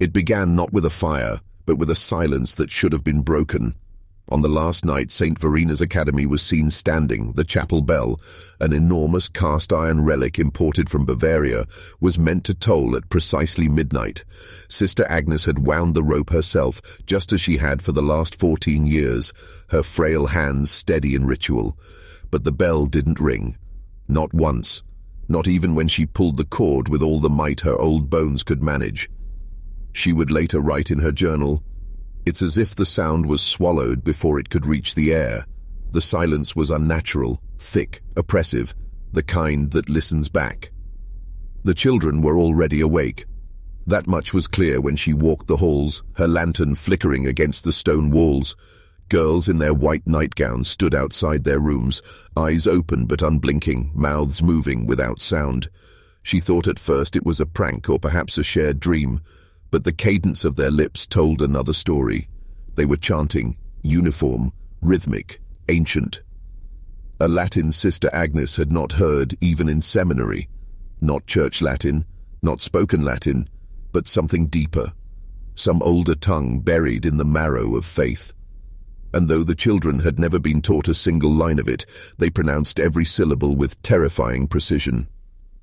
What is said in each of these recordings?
It began not with a fire, but with a silence that should have been broken. On the last night, St. Verina's Academy was seen standing. The chapel bell, an enormous cast-iron relic imported from Bavaria, was meant to toll at precisely midnight. Sister Agnes had wound the rope herself, just as she had for the last 14 years, her frail hands steady in ritual. But the bell didn't ring. Not once. Not even when she pulled the cord with all the might her old bones could manage. She would later write in her journal, "It's as if the sound was swallowed before it could reach the air. The silence was unnatural, thick, oppressive, the kind that listens back." The children were already awake. That much was clear when she walked the halls, her lantern flickering against the stone walls. Girls in their white nightgowns stood outside their rooms, eyes open but unblinking, mouths moving without sound. She thought at first it was a prank or perhaps a shared dream, but the cadence of their lips told another story. They were chanting, uniform, rhythmic, ancient. A Latin Sister Agnes had not heard even in seminary. Not church Latin, not spoken Latin, but something deeper. Some older tongue buried in the marrow of faith. And though the children had never been taught a single line of it, they pronounced every syllable with terrifying precision.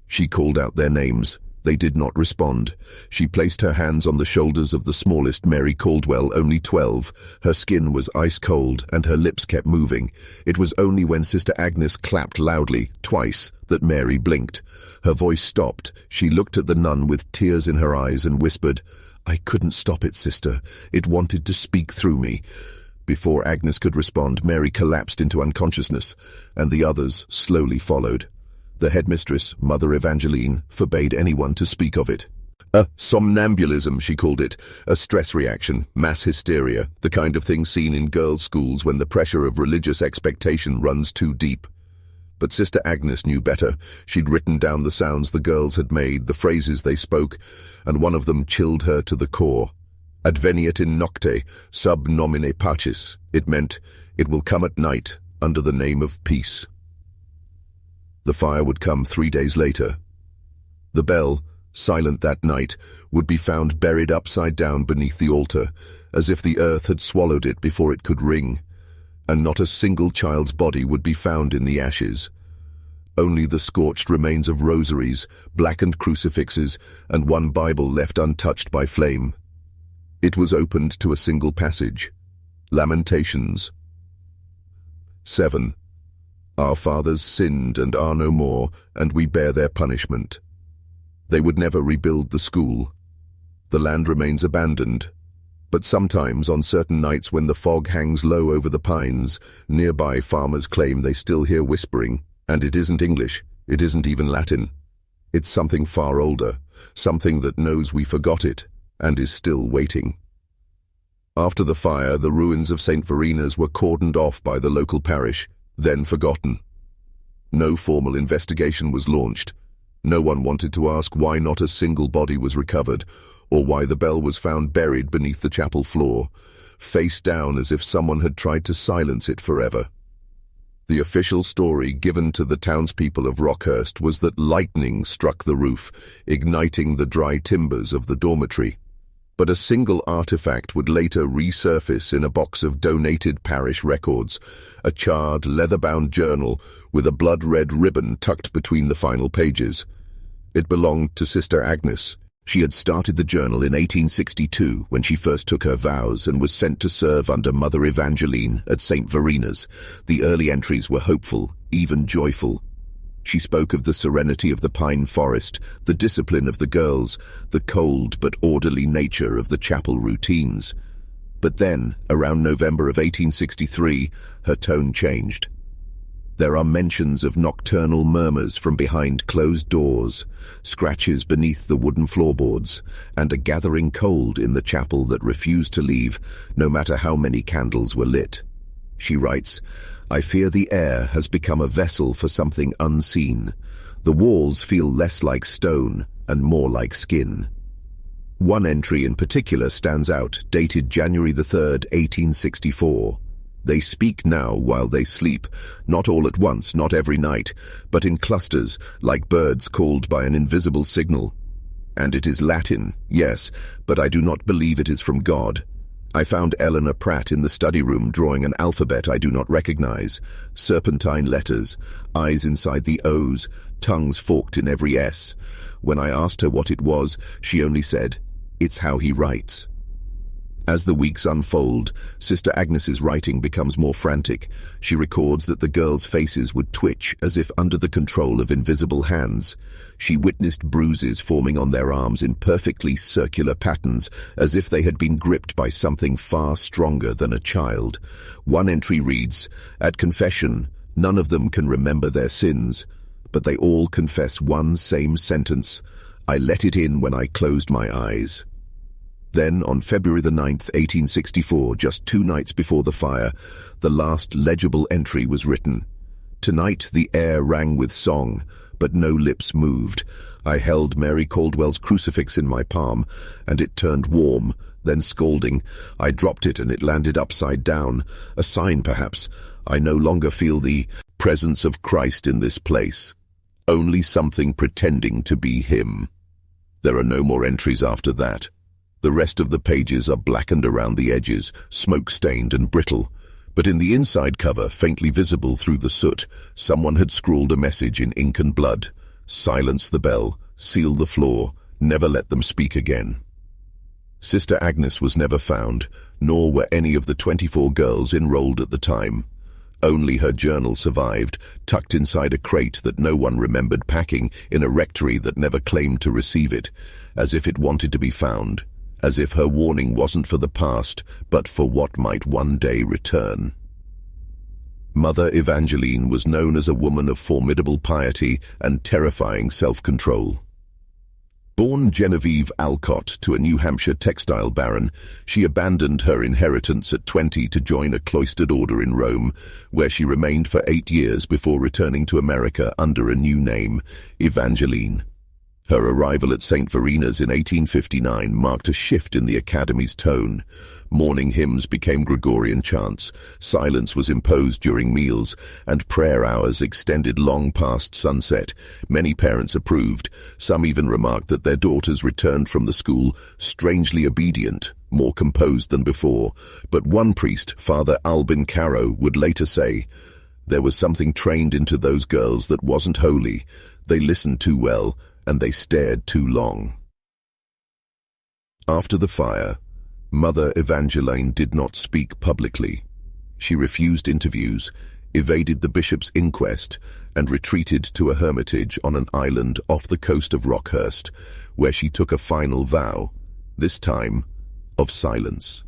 She called out their names. They did not respond. She placed her hands on the shoulders of the smallest, Mary Caldwell, only 12. Her skin was ice cold, and her lips kept moving. It was only when Sister Agnes clapped loudly, twice, that Mary blinked. Her voice stopped. She looked at the nun with tears in her eyes and whispered, "I couldn't stop it, sister. It wanted to speak through me." Before Agnes could respond, Mary collapsed into unconsciousness, and the others slowly followed. The headmistress, Mother Evangeline, forbade anyone to speak of it. A somnambulism, she called it, a stress reaction, mass hysteria, the kind of thing seen in girls' schools when the pressure of religious expectation runs too deep. But Sister Agnes knew better. She'd written down the sounds the girls had made, the phrases they spoke, and one of them chilled her to the core. Adveniat in nocte, sub nomine pacis. It meant, it will come at night, under the name of peace. The fire would come 3 days later. The bell, silent that night, would be found buried upside down beneath the altar, as if the earth had swallowed it before it could ring, and not a single child's body would be found in the ashes. Only the scorched remains of rosaries, blackened crucifixes, and one Bible left untouched by flame. It was opened to a single passage. Lamentations. 7. Our fathers sinned and are no more, and we bear their punishment. They would never rebuild the school. The land remains abandoned. But sometimes, on certain nights when the fog hangs low over the pines, nearby farmers claim they still hear whispering, and it isn't English, it isn't even Latin. It's something far older, something that knows we forgot it, and is still waiting. After the fire, the ruins of St. Verina's were cordoned off by the local parish, then forgotten. No formal investigation was launched. No one wanted to ask why not a single body was recovered, or why the bell was found buried beneath the chapel floor, face down as if someone had tried to silence it forever. The official story given to the townspeople of Rockhurst was that lightning struck the roof, igniting the dry timbers of the dormitory. But a single artifact would later resurface in a box of donated parish records, a charred, leather-bound journal with a blood-red ribbon tucked between the final pages. It belonged to Sister Agnes. She had started the journal in 1862 when she first took her vows and was sent to serve under Mother Evangeline at St. Verina's. The early entries were hopeful, even joyful. She spoke of the serenity of the pine forest, the discipline of the girls, the cold but orderly nature of the chapel routines. But then, around November of 1863, her tone changed. There are mentions of nocturnal murmurs from behind closed doors, scratches beneath the wooden floorboards, and a gathering cold in the chapel that refused to leave, no matter how many candles were lit. She writes, "I fear the air has become a vessel for something unseen. The walls feel less like stone and more like skin." One entry in particular stands out, dated January the 3rd, 1864. "They speak now while they sleep, not all at once, not every night, but in clusters, like birds called by an invisible signal." And it is Latin, yes, but I do not believe it is from God. I found Eleanor Pratt in the study room drawing an alphabet I do not recognize, serpentine letters, eyes inside the O's, tongues forked in every S. When I asked her what it was, she only said, "It's how he writes." As the weeks unfold, Sister Agnes's writing becomes more frantic. She records that the girls' faces would twitch as if under the control of invisible hands. She witnessed bruises forming on their arms in perfectly circular patterns, as if they had been gripped by something far stronger than a child. One entry reads, "At confession, none of them can remember their sins, but they all confess one same sentence, 'I let it in when I closed my eyes.'" Then, on February the 9th, 1864, just 2 nights before the fire, the last legible entry was written. "Tonight the air rang with song, but no lips moved. I held Mary Caldwell's crucifix in my palm, and it turned warm, then scalding. I dropped it and it landed upside down. A sign, perhaps. I no longer feel the presence of Christ in this place. Only something pretending to be him." There are no more entries after that. The rest of the pages are blackened around the edges, smoke-stained and brittle. But in the inside cover, faintly visible through the soot, someone had scrawled a message in ink and blood. "Silence the bell, seal the floor, never let them speak again." Sister Agnes was never found, nor were any of the 24 girls enrolled at the time. Only her journal survived, tucked inside a crate that no one remembered packing in a rectory that never claimed to receive it, as if it wanted to be found. As if her warning wasn't for the past, but for what might one day return. Mother Evangeline was known as a woman of formidable piety and terrifying self-control. Born Genevieve Alcott to a New Hampshire textile baron, she abandoned her inheritance at 20 to join a cloistered order in Rome, where she remained for 8 years before returning to America under a new name, Evangeline. Her arrival at St. Verina's in 1859 marked a shift in the Academy's tone. Morning hymns became Gregorian chants, silence was imposed during meals, and prayer hours extended long past sunset. Many parents approved. Some even remarked that their daughters returned from the school strangely obedient, more composed than before. But one priest, Father Albin Caro, would later say, "There was something trained into those girls that wasn't holy. They listened too well, and they stared too long." After the fire, Mother Evangeline did not speak publicly. She refused interviews, evaded the bishop's inquest, and retreated to a hermitage on an island off the coast of Rockhurst, where she took a final vow, this time of silence.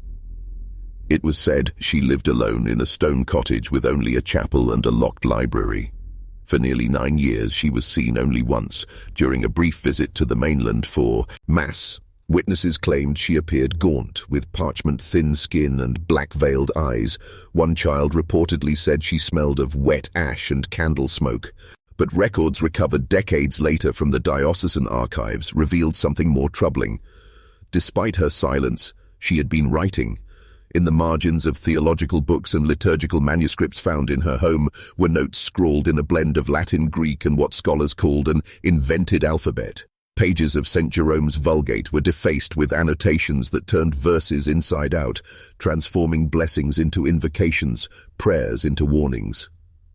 It was said she lived alone in a stone cottage with only a chapel and a locked library. For nearly 9 years she was seen only once, during a brief visit to the mainland for Mass. Witnesses claimed she appeared gaunt, with parchment-thin skin and black-veiled eyes. One child reportedly said she smelled of wet ash and candle smoke. But records recovered decades later from the diocesan archives revealed something more troubling. Despite her silence, she had been writing. In the margins of theological books and liturgical manuscripts found in her home were notes scrawled in a blend of Latin, Greek, and what scholars called an invented alphabet. Pages of St. Jerome's Vulgate were defaced with annotations that turned verses inside out, transforming blessings into invocations, prayers into warnings.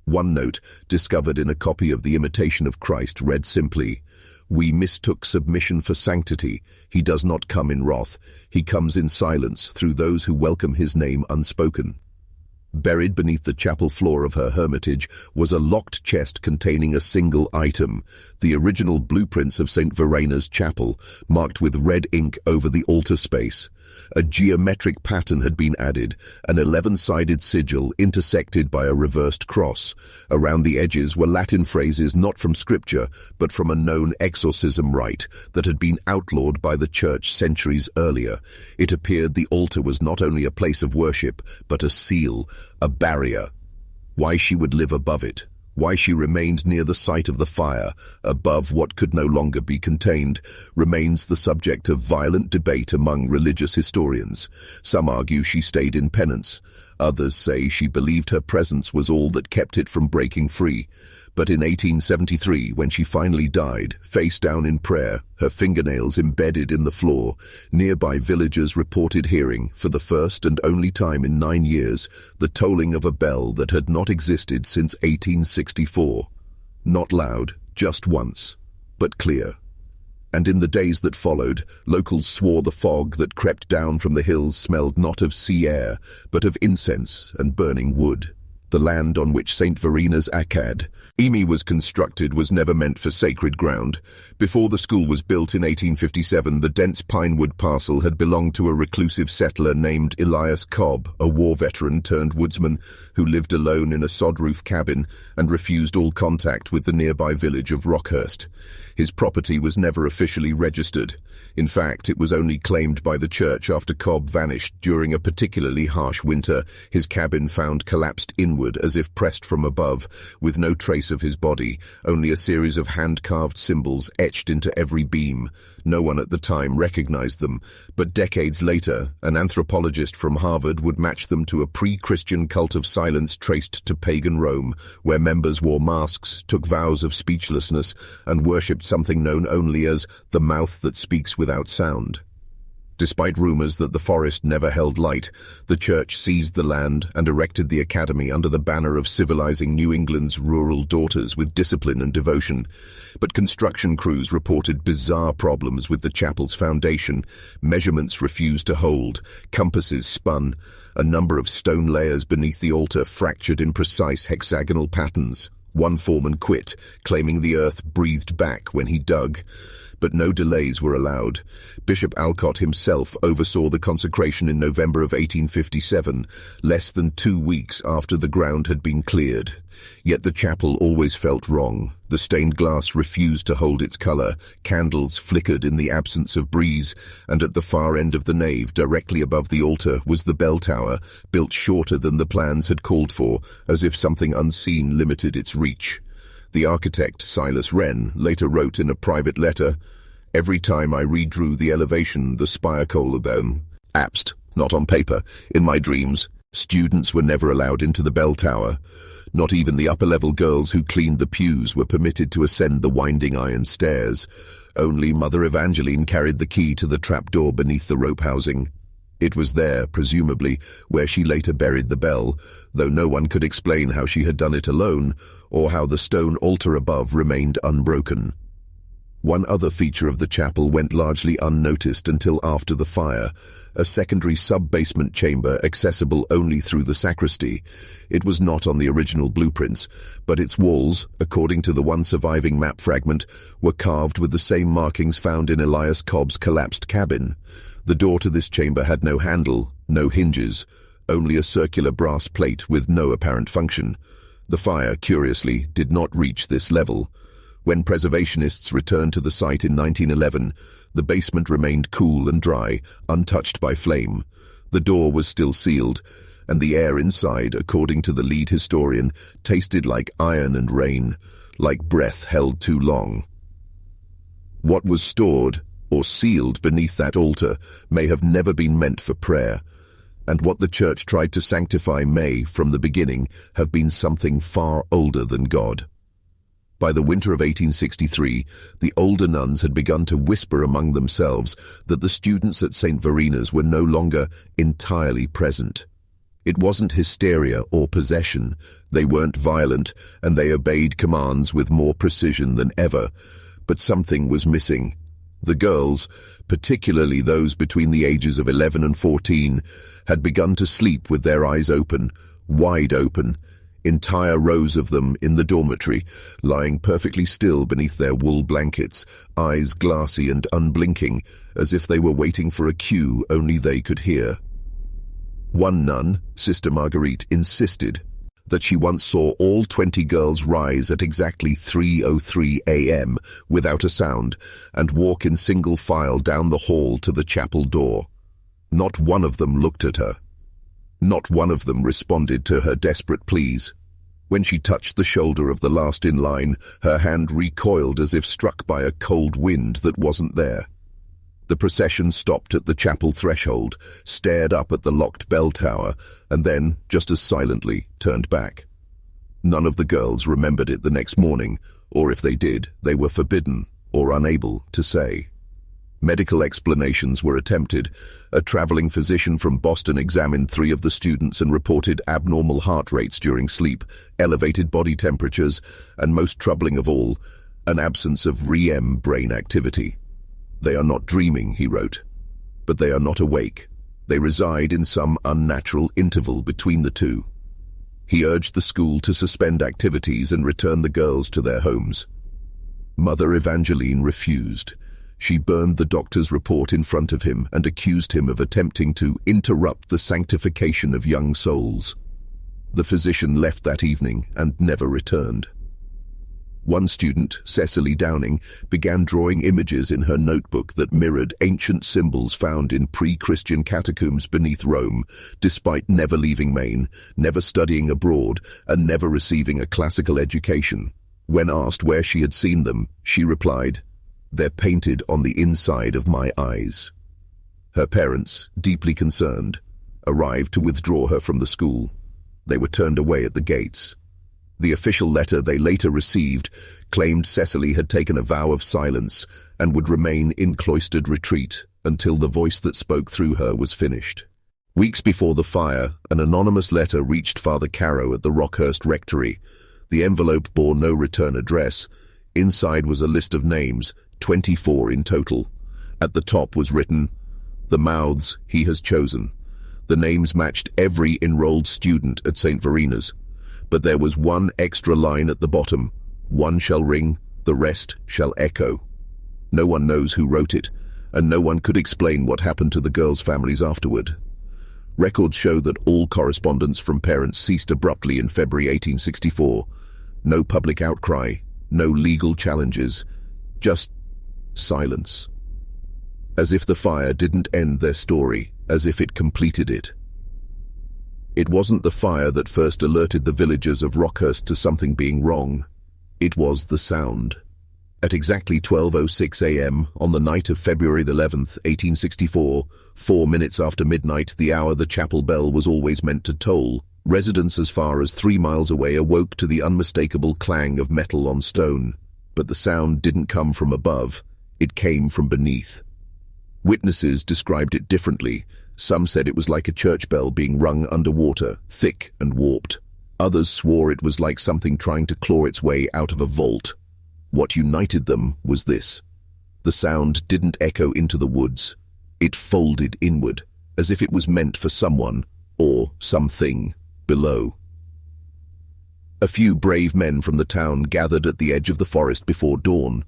One note, discovered in a copy of the Imitation of Christ, read simply, "We mistook submission for sanctity. He does not come in wrath. He comes in silence through those who welcome his name unspoken." Buried beneath the chapel floor of her hermitage was a locked chest containing a single item, the original blueprints of St. Verina's chapel, marked with red ink over the altar space. A geometric pattern had been added, an 11-sided sigil intersected by a reversed cross. Around the edges were Latin phrases not from scripture, but from a known exorcism rite that had been outlawed by the church centuries earlier. It appeared the altar was not only a place of worship, but a seal, a barrier. Why she would live above it, why she remained near the site of the fire, above what could no longer be contained, remains the subject of violent debate among religious historians. Some argue she stayed in penance. Others say she believed her presence was all that kept it from breaking free. But in 1873, when she finally died, face down in prayer, her fingernails embedded in the floor, nearby villagers reported hearing, for the first and only time in 9 years, the tolling of a bell that had not existed since 1864. Not loud, just once, but clear. And in the days that followed, locals swore the fog that crept down from the hills smelled not of sea air, but of incense and burning wood. The land on which St. Verina's Academy was constructed was never meant for sacred ground. Before the school was built in 1857, the dense pinewood parcel had belonged to a reclusive settler named Elias Cobb, a war veteran turned woodsman who lived alone in a sod-roof cabin and refused all contact with the nearby village of Rockhurst. His property was never officially registered. In fact, it was only claimed by the church after Cobb vanished during a particularly harsh winter, his cabin found collapsed inward as if pressed from above, with no trace of his body, only a series of hand-carved symbols etched into every beam. No one at the time recognized them, but decades later, an anthropologist from Harvard would match them to a pre-Christian cult of silence traced to pagan Rome, where members wore masks, took vows of speechlessness, and worshipped something known only as the mouth that speaks without sound. Despite rumors that the forest never held light, the church seized the land and erected the academy under the banner of civilizing New England's rural daughters with discipline and devotion. But construction crews reported bizarre problems with the chapel's foundation. Measurements refused to hold, compasses spun, a number of stone layers beneath the altar fractured in precise hexagonal patterns. One foreman quit, claiming the earth breathed back when he dug. But no delays were allowed. Bishop Alcott himself oversaw the consecration in November of 1857, less than 2 weeks after the ground had been cleared. Yet the chapel always felt wrong. The stained glass refused to hold its color, candles flickered in the absence of breeze, and at the far end of the nave, directly above the altar, was the bell tower, built shorter than the plans had called for, as if something unseen limited its reach. The architect, Silas Wren, later wrote in a private letter, "Every time I redrew the elevation, the spire column, absed, not on paper, in my dreams. Students were never allowed into the bell tower. Not even the upper-level girls who cleaned the pews were permitted to ascend the winding iron stairs. Only Mother Evangeline carried the key to the trapdoor beneath the rope housing. It was there, presumably, where she later buried the bell, though no one could explain how she had done it alone, or how the stone altar above remained unbroken." One other feature of the chapel went largely unnoticed until after the fire, a secondary sub-basement chamber accessible only through the sacristy. It was not on the original blueprints, but its walls, according to the one surviving map fragment, were carved with the same markings found in Elias Cobb's collapsed cabin. The door to this chamber had no handle, no hinges, only a circular brass plate with no apparent function. The fire, curiously, did not reach this level. When preservationists returned to the site in 1911, the basement remained cool and dry, untouched by flame. The door was still sealed, and the air inside, according to the lead historian, tasted like iron and rain, like breath held too long. What was stored, or sealed beneath that altar, may have never been meant for prayer, and what the church tried to sanctify may, from the beginning, have been something far older than God. By the winter of 1863, the older nuns had begun to whisper among themselves that the students at St. Verina's were no longer entirely present. It wasn't hysteria or possession. They weren't violent, and they obeyed commands with more precision than ever. But something was missing. The girls, particularly those between the ages of 11 and 14, had begun to sleep with their eyes open, wide open, entire rows of them in the dormitory, lying perfectly still beneath their wool blankets, eyes glassy and unblinking, as if they were waiting for a cue only they could hear. One nun, Sister Marguerite, insisted that she once saw all 20 girls rise at exactly 3:03 a.m. without a sound and walk in single file down the hall to the chapel door. Not one of them looked at her. Not one of them responded to her desperate pleas. When she touched the shoulder of the last in line, her hand recoiled as if struck by a cold wind that wasn't there. The procession stopped at the chapel threshold, stared up at the locked bell tower, and then, just as silently, turned back. None of the girls remembered it the next morning, or if they did, they were forbidden or unable to say. Medical explanations were attempted. A traveling physician from Boston examined 3 of the students and reported abnormal heart rates during sleep, elevated body temperatures, and most troubling of all, an absence of REM brain activity. "They are not dreaming," he wrote, "but they are not awake. They reside in some unnatural interval between the two." He urged the school to suspend activities and return the girls to their homes. Mother Evangeline refused. She burned the doctor's report in front of him and accused him of attempting to interrupt the sanctification of young souls. The physician left that evening and never returned. One student, Cecily Downing, began drawing images in her notebook that mirrored ancient symbols found in pre-Christian catacombs beneath Rome, despite never leaving Maine, never studying abroad, and never receiving a classical education. When asked where she had seen them, she replied, "They're painted on the inside of my eyes." Her parents, deeply concerned, arrived to withdraw her from the school. They were turned away at the gates. The official letter they later received claimed Cecily had taken a vow of silence and would remain in cloistered retreat until the voice that spoke through her was finished. Weeks before the fire, an anonymous letter reached Father Caro at the Rockhurst Rectory. The envelope bore no return address. Inside was a list of names, 24 in total. At the top was written, "The mouths he has chosen." The names matched every enrolled student at St. Verina's. But there was one extra line at the bottom. "One shall ring, the rest shall echo." No one knows who wrote it, and no one could explain what happened to the girls' families afterward. Records show that all correspondence from parents ceased abruptly in February 1864. No public outcry, no legal challenges, just silence. As if the fire didn't end their story, as if it completed it. It wasn't the fire that first alerted the villagers of Rockhurst to something being wrong. It was the sound. At exactly 12:06 a.m. on the night of February 11th, 1864, 4 minutes after midnight, the hour the chapel bell was always meant to toll, residents as far as 3 miles away awoke to the unmistakable clang of metal on stone. But the sound didn't come from above, it came from beneath. Witnesses described it differently. Some said it was like a church bell being rung underwater, thick and warped. Others swore it was like something trying to claw its way out of a vault. What united them was this. The sound didn't echo into the woods. It folded inward, as if it was meant for someone, or something, below. A few brave men from the town gathered at the edge of the forest before dawn.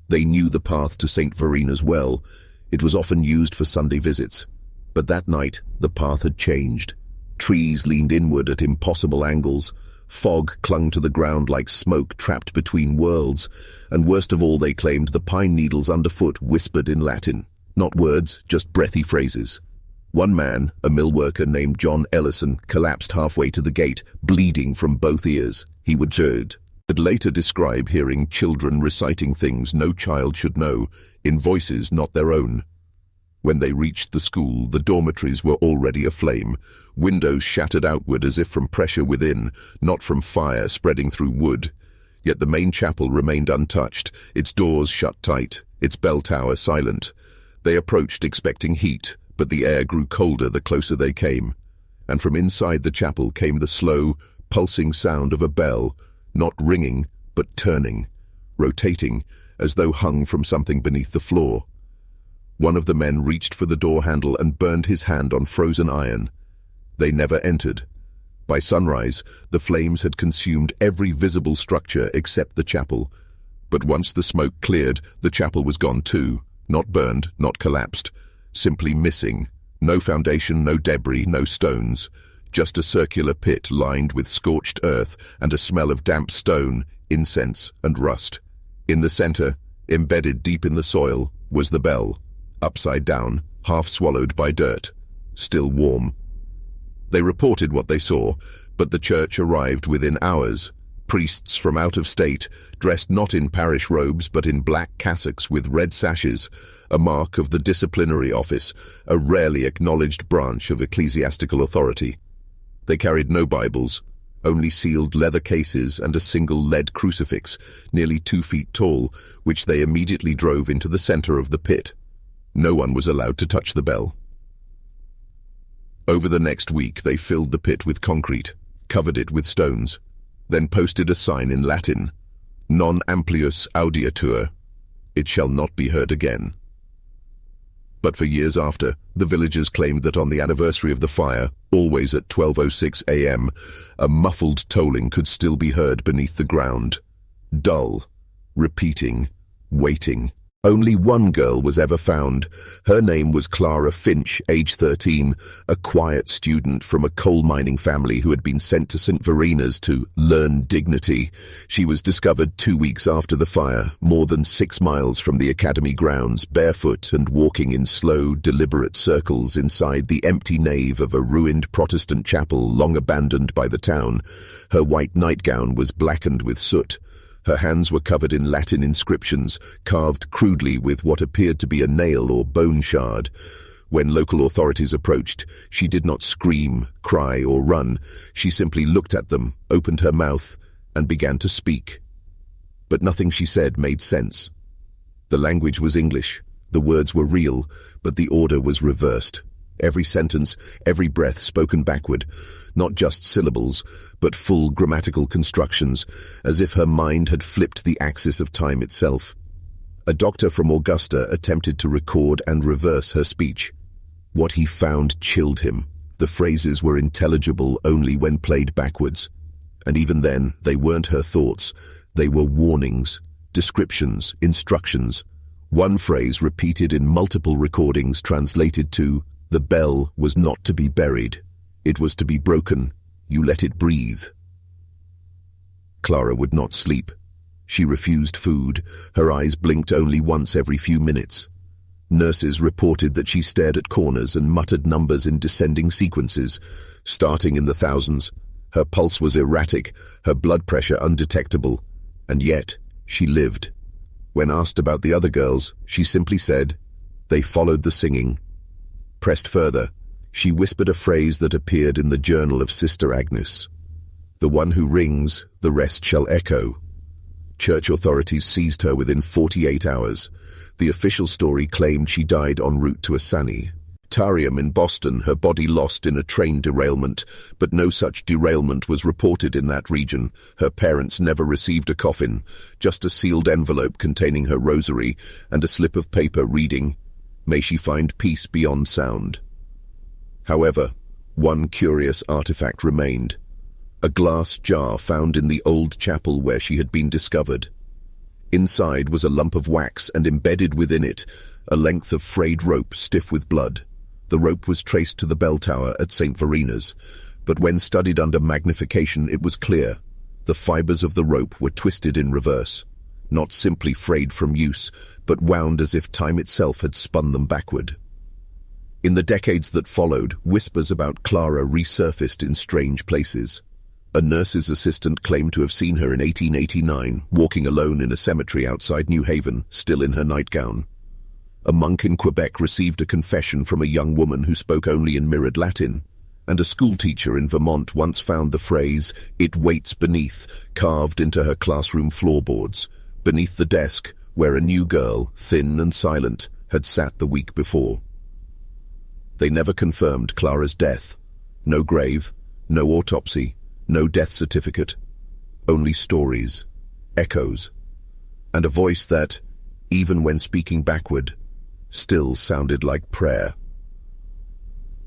They knew the path to St. Verina's well. It was often used for Sunday visits. But that night, the path had changed. Trees leaned inward at impossible angles. Fog clung to the ground like smoke trapped between worlds. And worst of all, they claimed the pine needles underfoot whispered in Latin. Not words, just breathy phrases. One man, a mill worker named John Ellison, collapsed halfway to the gate, bleeding from both ears. He would later describe hearing children reciting things no child should know, in voices not their own. When they reached the school, the dormitories were already aflame. Windows shattered outward as if from pressure within, not from fire spreading through wood. Yet the main chapel remained untouched, its doors shut tight, its bell tower silent. They approached expecting heat, but the air grew colder the closer they came. And from inside the chapel came the slow, pulsing sound of a bell, not ringing, but turning, rotating, as though hung from something beneath the floor. One of the men reached for the door handle and burned his hand on frozen iron. They never entered. By sunrise, the flames had consumed every visible structure except the chapel. But once the smoke cleared, the chapel was gone too. Not burned, not collapsed. Simply missing. No foundation, no debris, no stones. Just a circular pit lined with scorched earth and a smell of damp stone, incense and rust. In the center, embedded deep in the soil, was the bell. Upside down, half swallowed by dirt, still warm. They reported what they saw, but the church arrived within hours. Priests from out of state, dressed not in parish robes but in black cassocks with red sashes, a mark of the disciplinary office, a rarely acknowledged branch of ecclesiastical authority. They carried no Bibles, only sealed leather cases and a single lead crucifix, nearly 2 feet tall, which they immediately drove into the center of the pit. No one was allowed to touch the bell. Over the next week, they filled the pit with concrete, covered it with stones, then posted a sign in Latin, "Non amplius audiatur," "It shall not be heard again." But for years after, the villagers claimed that on the anniversary of the fire, always at 12:06 a.m., a muffled tolling could still be heard beneath the ground. Dull, repeating, waiting. Only one girl was ever found. Her name was Clara Finch, age 13, a quiet student from a coal mining family who had been sent to St. Verina's to learn dignity. She was discovered 2 weeks after the fire, more than 6 miles from the academy grounds, barefoot and walking in slow, deliberate circles inside the empty nave of a ruined Protestant chapel long abandoned by the town. Her white nightgown was blackened with soot. Her hands were covered in Latin inscriptions, carved crudely with what appeared to be a nail or bone shard. When local authorities approached, she did not scream, cry, or run. She simply looked at them, opened her mouth, and began to speak. But nothing she said made sense. The language was English, the words were real, but the order was reversed. Every sentence, every breath spoken backward, not just syllables, but full grammatical constructions, as if her mind had flipped the axis of time itself. A doctor from Augusta attempted to record and reverse her speech. What he found chilled him. The phrases were intelligible only when played backwards. And even then, they weren't her thoughts. They were warnings, descriptions, instructions. One phrase repeated in multiple recordings translated to, "The bell was not to be buried. It was to be broken. You let it breathe." Clara would not sleep. She refused food. Her eyes blinked only once every few minutes. Nurses reported that she stared at corners and muttered numbers in descending sequences, starting in the thousands. Her pulse was erratic, her blood pressure undetectable, and yet she lived. When asked about the other girls, she simply said, "They followed the singing." Pressed further, she whispered a phrase that appeared in the journal of Sister Agnes. "The one who rings, the rest shall echo." Church authorities seized her within 48 hours. The official story claimed she died en route to a sanitarium in Boston, her body lost in a train derailment, but no such derailment was reported in that region. Her parents never received a coffin, just a sealed envelope containing her rosary and a slip of paper reading, "May she find peace beyond sound." However, one curious artifact remained. A glass jar found in the old chapel where she had been discovered. Inside was a lump of wax, and embedded within it, a length of frayed rope stiff with blood. The rope was traced to the bell tower at St. Verina's, but when studied under magnification it was clear. The fibers of the rope were twisted in reverse, not simply frayed from use, but wound as if time itself had spun them backward. In the decades that followed, whispers about Clara resurfaced in strange places. A nurse's assistant claimed to have seen her in 1889, walking alone in a cemetery outside New Haven, still in her nightgown. A monk in Quebec received a confession from a young woman who spoke only in mirrored Latin, and a schoolteacher in Vermont once found the phrase, "It waits beneath," carved into her classroom floorboards, beneath the desk where a new girl, thin and silent, had sat the week before. They never confirmed Clara's death. No grave, no autopsy, no death certificate. Only stories, echoes, and a voice that, even when speaking backward, still sounded like prayer.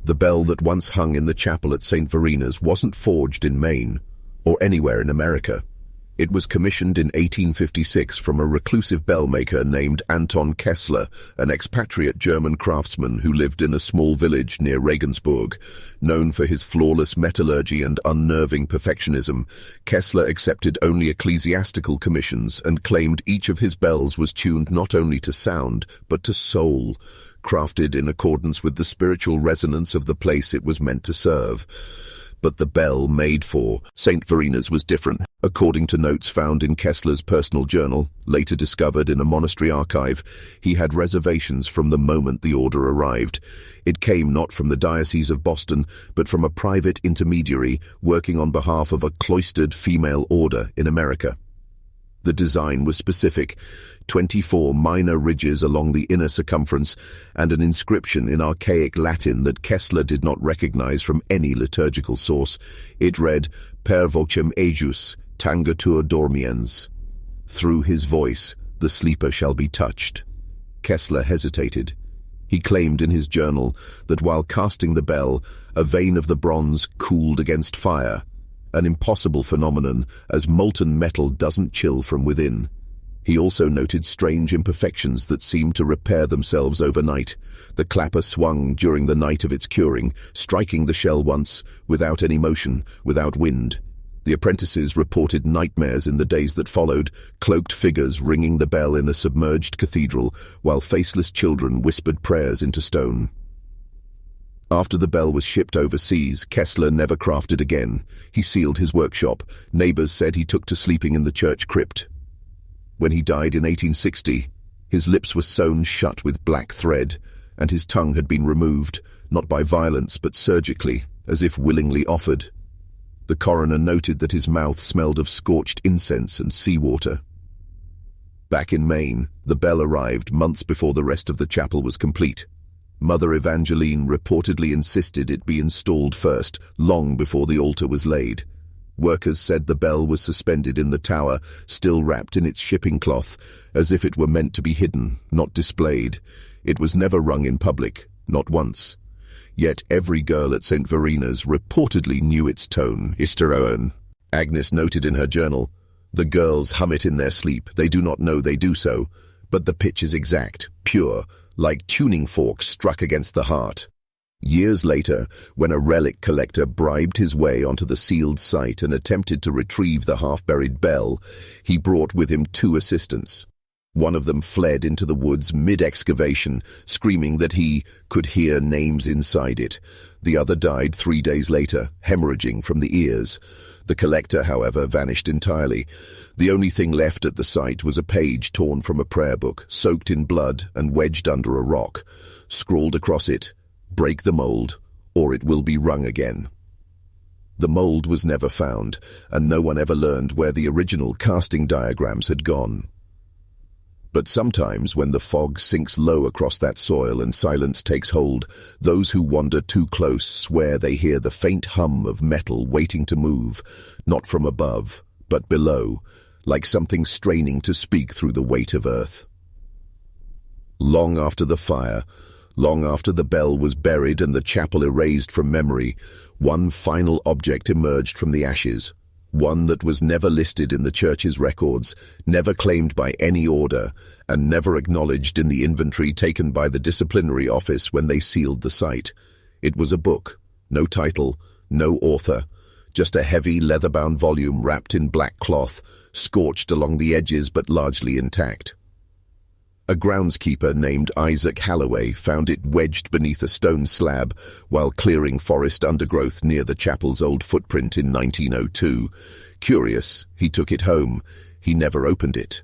The bell that once hung in the chapel at St. Verina's wasn't forged in Maine, or anywhere in America. It was commissioned in 1856 from a reclusive bell maker named Anton Kessler, an expatriate German craftsman who lived in a small village near Regensburg. Known for his flawless metallurgy and unnerving perfectionism, Kessler accepted only ecclesiastical commissions and claimed each of his bells was tuned not only to sound, but to soul, crafted in accordance with the spiritual resonance of the place it was meant to serve. But the bell made for St. Verina's was different. According to notes found in Kessler's personal journal, later discovered in a monastery archive, he had reservations from the moment the order arrived. It came not from the Diocese of Boston, but from a private intermediary working on behalf of a cloistered female order in America. The design was specific: 24 minor ridges along the inner circumference and an inscription in archaic Latin that Kessler did not recognize from any liturgical source. It read, "Per vocem ejus, tangatur dormiens." Through his voice, the sleeper shall be touched. Kessler hesitated. He claimed in his journal that while casting the bell, a vein of the bronze cooled against fire, an impossible phenomenon, as molten metal doesn't chill from within. He also noted strange imperfections that seemed to repair themselves overnight. The clapper swung during the night of its curing, striking the shell once, without any motion, without wind. The apprentices reported nightmares in the days that followed, cloaked figures ringing the bell in a submerged cathedral, while faceless children whispered prayers into stone. After the bell was shipped overseas, Kessler never crafted again. He sealed his workshop. Neighbors said he took to sleeping in the church crypt. When he died in 1860, his lips were sewn shut with black thread, and his tongue had been removed, not by violence but surgically, as if willingly offered. The coroner noted that his mouth smelled of scorched incense and seawater. Back in Maine, the bell arrived months before the rest of the chapel was complete. Mother Evangeline reportedly insisted it be installed first, long before the altar was laid. Workers said the bell was suspended in the tower, still wrapped in its shipping cloth, as if it were meant to be hidden, not displayed. It was never rung in public, not once. Yet every girl at St. Verina's reportedly knew its tone. Isteroen. Agnes noted in her journal, "The girls hum it in their sleep. They do not know they do so. But the pitch is exact, pure, like tuning forks struck against the heart." Years later, when a relic collector bribed his way onto the sealed site and attempted to retrieve the half-buried bell, he brought with him 2 assistants. One of them fled into the woods mid-excavation, screaming that he could hear names inside it. The other died 3 days later, hemorrhaging from the ears. The collector, however, vanished entirely. The only thing left at the site was a page torn from a prayer book, soaked in blood and wedged under a rock. Scrawled across it, "Break the mold, or it will be rung again." The mold was never found, and no one ever learned where the original casting diagrams had gone. But sometimes, when the fog sinks low across that soil and silence takes hold, those who wander too close swear they hear the faint hum of metal waiting to move, not from above, but below, like something straining to speak through the weight of earth. Long after the fire, long after the bell was buried and the chapel erased from memory, one final object emerged from the ashes. One that was never listed in the church's records, never claimed by any order, and never acknowledged in the inventory taken by the disciplinary office when they sealed the site. It was a book, no title, no author, just a heavy leather-bound volume wrapped in black cloth, scorched along the edges but largely intact. A groundskeeper named Isaac Halloway found it wedged beneath a stone slab while clearing forest undergrowth near the chapel's old footprint in 1902. Curious, he took it home. He never opened it.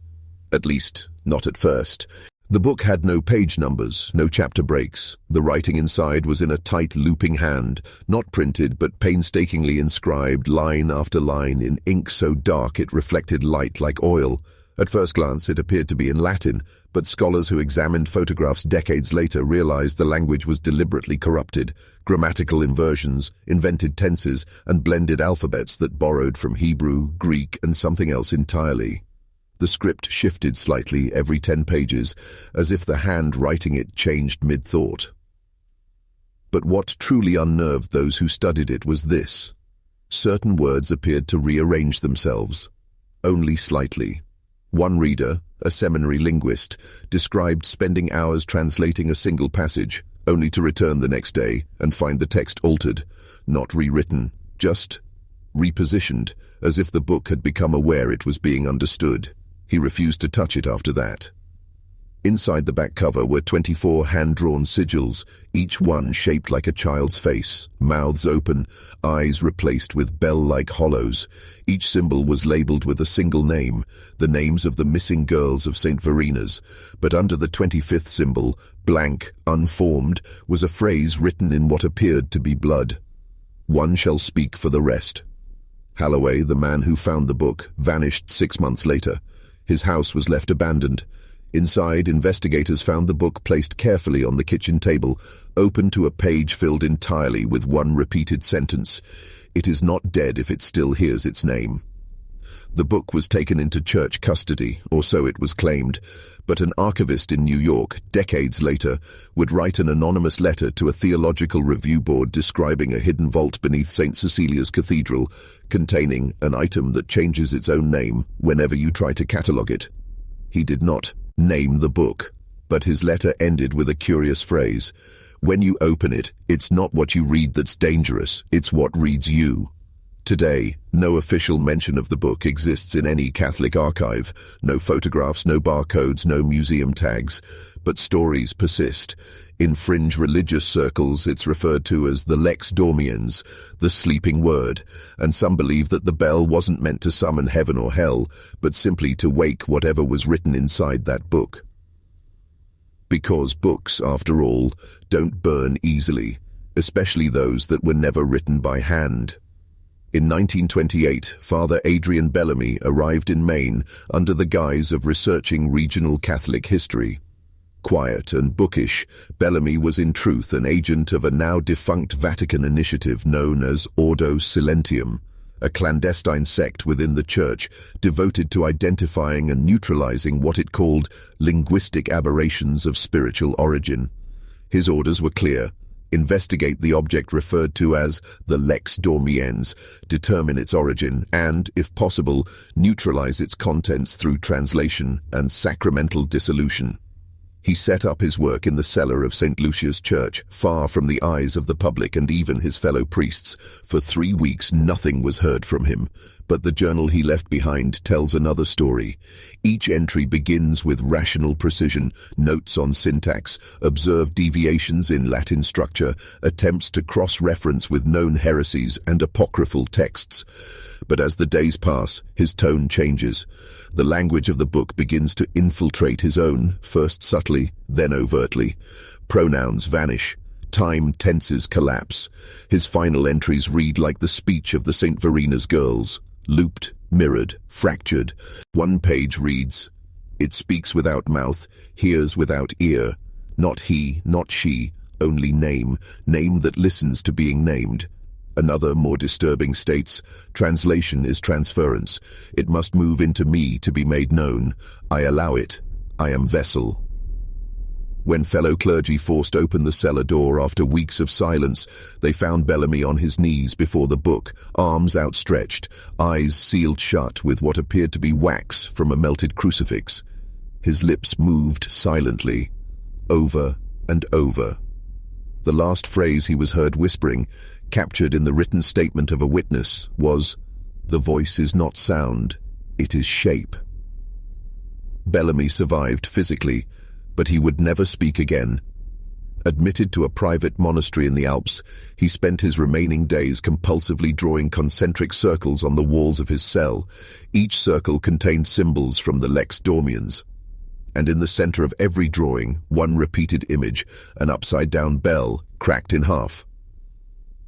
At least, not at first. The book had no page numbers, no chapter breaks. The writing inside was in a tight looping hand, not printed but painstakingly inscribed line after line in ink so dark it reflected light like oil. At first glance, it appeared to be in Latin, but scholars who examined photographs decades later realized the language was deliberately corrupted. Grammatical inversions, invented tenses, and blended alphabets that borrowed from Hebrew, Greek, and something else entirely. The script shifted slightly every 10 pages, as if the hand writing it changed mid-thought. But what truly unnerved those who studied it was this. Certain words appeared to rearrange themselves, only slightly. One reader, a seminary linguist, described spending hours translating a single passage, only to return the next day and find the text altered, not rewritten, just repositioned, as if the book had become aware it was being understood. He refused to touch it after that. Inside the back cover were 24 hand-drawn sigils, each one shaped like a child's face, mouths open, eyes replaced with bell-like hollows. Each symbol was labeled with a single name, the names of the missing girls of St. Verina's, but under the 25th symbol, blank, unformed, was a phrase written in what appeared to be blood. "One shall speak for the rest." Halloway, the man who found the book, vanished 6 months later. His house was left abandoned. Inside, investigators found the book placed carefully on the kitchen table, open to a page filled entirely with one repeated sentence: "It is not dead if it still hears its name." The book was taken into church custody, or so it was claimed, but an archivist in New York, decades later, would write an anonymous letter to a theological review board describing a hidden vault beneath St. Cecilia's Cathedral, containing an item that changes its own name whenever you try to catalogue it. He did not name the book, but his letter ended with a curious phrase: "When you open it, it's not what you read that's dangerous, it's what reads you." Today, no official mention of the book exists in any Catholic archive. No photographs, no barcodes, no museum tags. But stories persist. In fringe religious circles, it's referred to as the Lex Dormiens, the sleeping word, and some believe that the bell wasn't meant to summon heaven or hell, but simply to wake whatever was written inside that book. Because books, after all, don't burn easily, especially those that were never written by hand. In 1928, Father Adrian Bellamy arrived in Maine under the guise of researching regional Catholic history. Quiet and bookish, Bellamy was in truth an agent of a now-defunct Vatican initiative known as Ordo Silentium, a clandestine sect within the Church devoted to identifying and neutralizing what it called linguistic aberrations of spiritual origin. His orders were clear: investigate the object referred to as the Lex Dormiens, determine its origin, and, if possible, neutralize its contents through translation and sacramental dissolution. He set up his work in the cellar of St. Lucia's Church, far from the eyes of the public and even his fellow priests. For 3 weeks nothing was heard from him, but the journal he left behind tells another story. Each entry begins with rational precision, notes on syntax, observed deviations in Latin structure, attempts to cross-reference with known heresies and apocryphal texts. But as the days pass, his tone changes. The language of the book begins to infiltrate his own, first subtly, then overtly. Pronouns vanish. Time tenses collapse. His final entries read like the speech of the St. Verina's girls, looped, mirrored, fractured. One page reads, "It speaks without mouth, hears without ear. Not he, not she, only name that listens to being named." Another, more disturbing, states, "Translation is transference. It must move into me to be made known. I allow it. I am vessel." When fellow clergy forced open the cellar door after weeks of silence, they found Bellamy on his knees before the book, arms outstretched, eyes sealed shut with what appeared to be wax from a melted crucifix. His lips moved silently, over and over. The last phrase he was heard whispering, captured in the written statement of a witness, was, "The voice is not sound, it is shape." Bellamy survived physically, but he would never speak again. Admitted to a private monastery in the Alps, he spent his remaining days compulsively drawing concentric circles on the walls of his cell. Each circle contained symbols from the Lex Dormiens. And in the center of every drawing, one repeated image, an upside-down bell, cracked in half.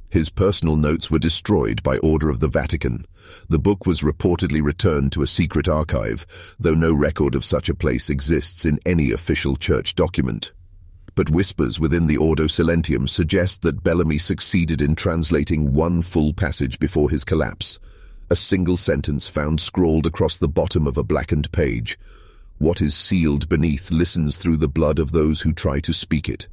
His personal notes were destroyed by order of the Vatican. The book was reportedly returned to a secret archive, though no record of such a place exists in any official church document. But whispers within the Ordo Silentium suggest that Bellamy succeeded in translating one full passage before his collapse. A single sentence found scrawled across the bottom of a blackened page. "What is sealed beneath listens through the blood of those who try to speak it."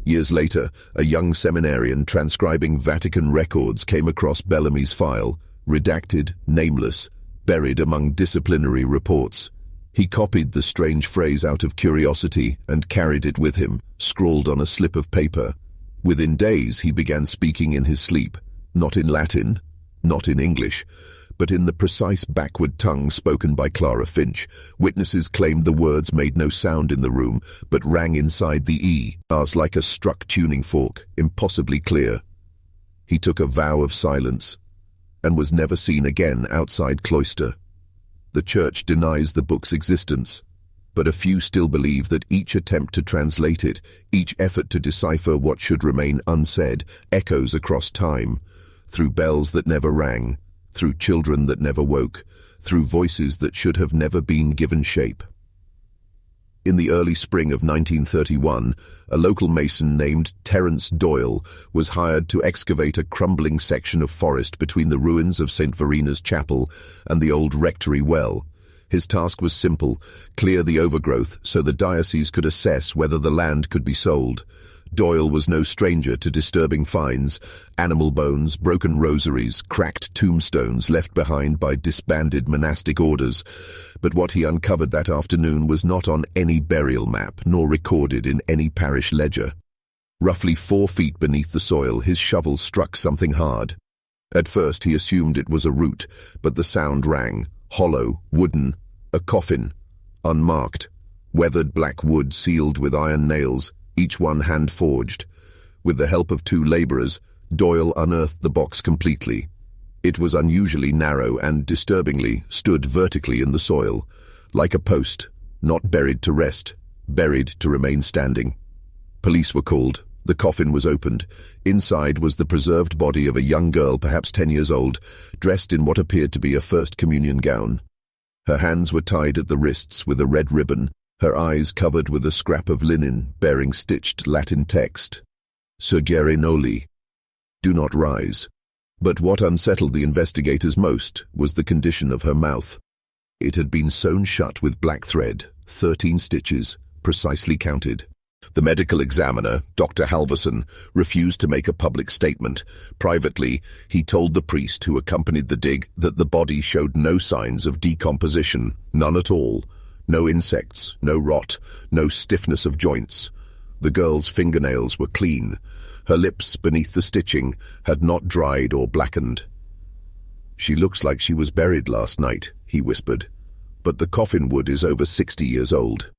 Years later, a young seminarian transcribing Vatican records came across Bellamy's file, redacted, nameless, buried among disciplinary reports. He copied the strange phrase out of curiosity and carried it with him, scrawled on a slip of paper. Within days, he began speaking in his sleep, not in Latin, not in English, but in the precise backward tongue spoken by Clara Finch. Witnesses claimed the words made no sound in the room, but rang inside the ears like a struck tuning fork, impossibly clear. He took a vow of silence, and was never seen again outside cloister. The church denies the book's existence, but a few still believe that each attempt to translate it, each effort to decipher what should remain unsaid, echoes across time, through bells that never rang, through children that never woke, through voices that should have never been given shape. In the early spring of 1931, a local mason named Terence Doyle was hired to excavate a crumbling section of forest between the ruins of St. Verina's Chapel and the old rectory well. His task was simple: clear the overgrowth so the diocese could assess whether the land could be sold. Doyle was no stranger to disturbing finds: animal bones, broken rosaries, cracked tombstones left behind by disbanded monastic orders. But what he uncovered that afternoon was not on any burial map, nor recorded in any parish ledger. Roughly 4 feet beneath the soil, his shovel struck something hard. At first he assumed it was a root, but the sound rang, hollow, wooden, a coffin, unmarked, weathered black wood sealed with iron nails, each one hand-forged. With the help of 2 labourers, Doyle unearthed the box completely. It was unusually narrow and, disturbingly, stood vertically in the soil, like a post, not buried to rest, buried to remain standing. Police were called. The coffin was opened. Inside was the preserved body of a young girl, perhaps 10 years old, dressed in what appeared to be a First Communion gown. Her hands were tied at the wrists with a red ribbon, her eyes covered with a scrap of linen bearing stitched Latin text, "Surgere noli," do not rise. But what unsettled the investigators most was the condition of her mouth. It had been sewn shut with black thread, 13 stitches, precisely counted. The medical examiner, Dr. Halverson, refused to make a public statement. Privately, he told the priest who accompanied the dig that the body showed no signs of decomposition, none at all. No insects, no rot, no stiffness of joints. The girl's fingernails were clean. Her lips, beneath the stitching, had not dried or blackened. "She looks like she was buried last night," he whispered, "but the coffin wood is over 60 years old."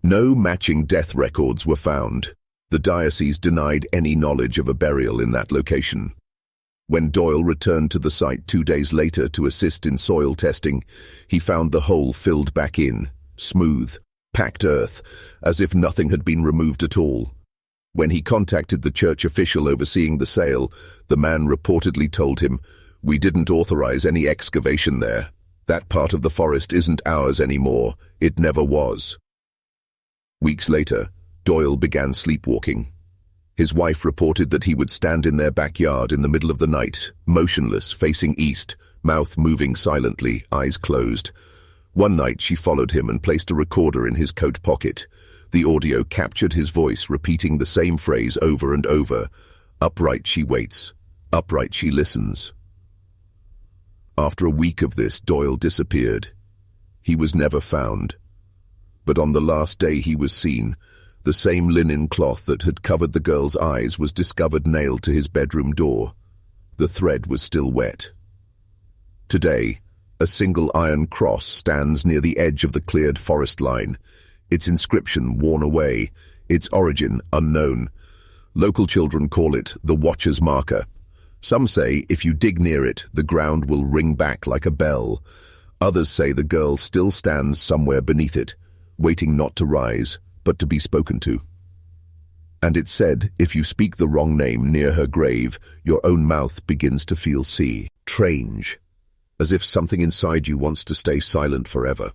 No matching death records were found. The diocese denied any knowledge of a burial in that location. When Doyle returned to the site 2 days later to assist in soil testing, he found the hole filled back in, smooth, packed earth, as if nothing had been removed at all. When he contacted the church official overseeing the sale, the man reportedly told him, "We didn't authorize any excavation there. That part of the forest isn't ours anymore. It never was." Weeks later, Doyle began sleepwalking. His wife reported that he would stand in their backyard in the middle of the night, motionless, facing east, mouth moving silently, eyes closed. One night she followed him and placed a recorder in his coat pocket. The audio captured his voice repeating the same phrase over and over. "Upright she waits. Upright she listens." After a week of this, Doyle disappeared. He was never found. But on the last day he was seen, the same linen cloth that had covered the girl's eyes was discovered nailed to his bedroom door. The thread was still wet. Today, a single iron cross stands near the edge of the cleared forest line, its inscription worn away, its origin unknown. Local children call it the Watcher's Marker. Some say if you dig near it, the ground will ring back like a bell. Others say the girl still stands somewhere beneath it, waiting not to rise, but to be spoken to. And it's said, if you speak the wrong name near her grave, your own mouth begins to feel strange, as if something inside you wants to stay silent forever.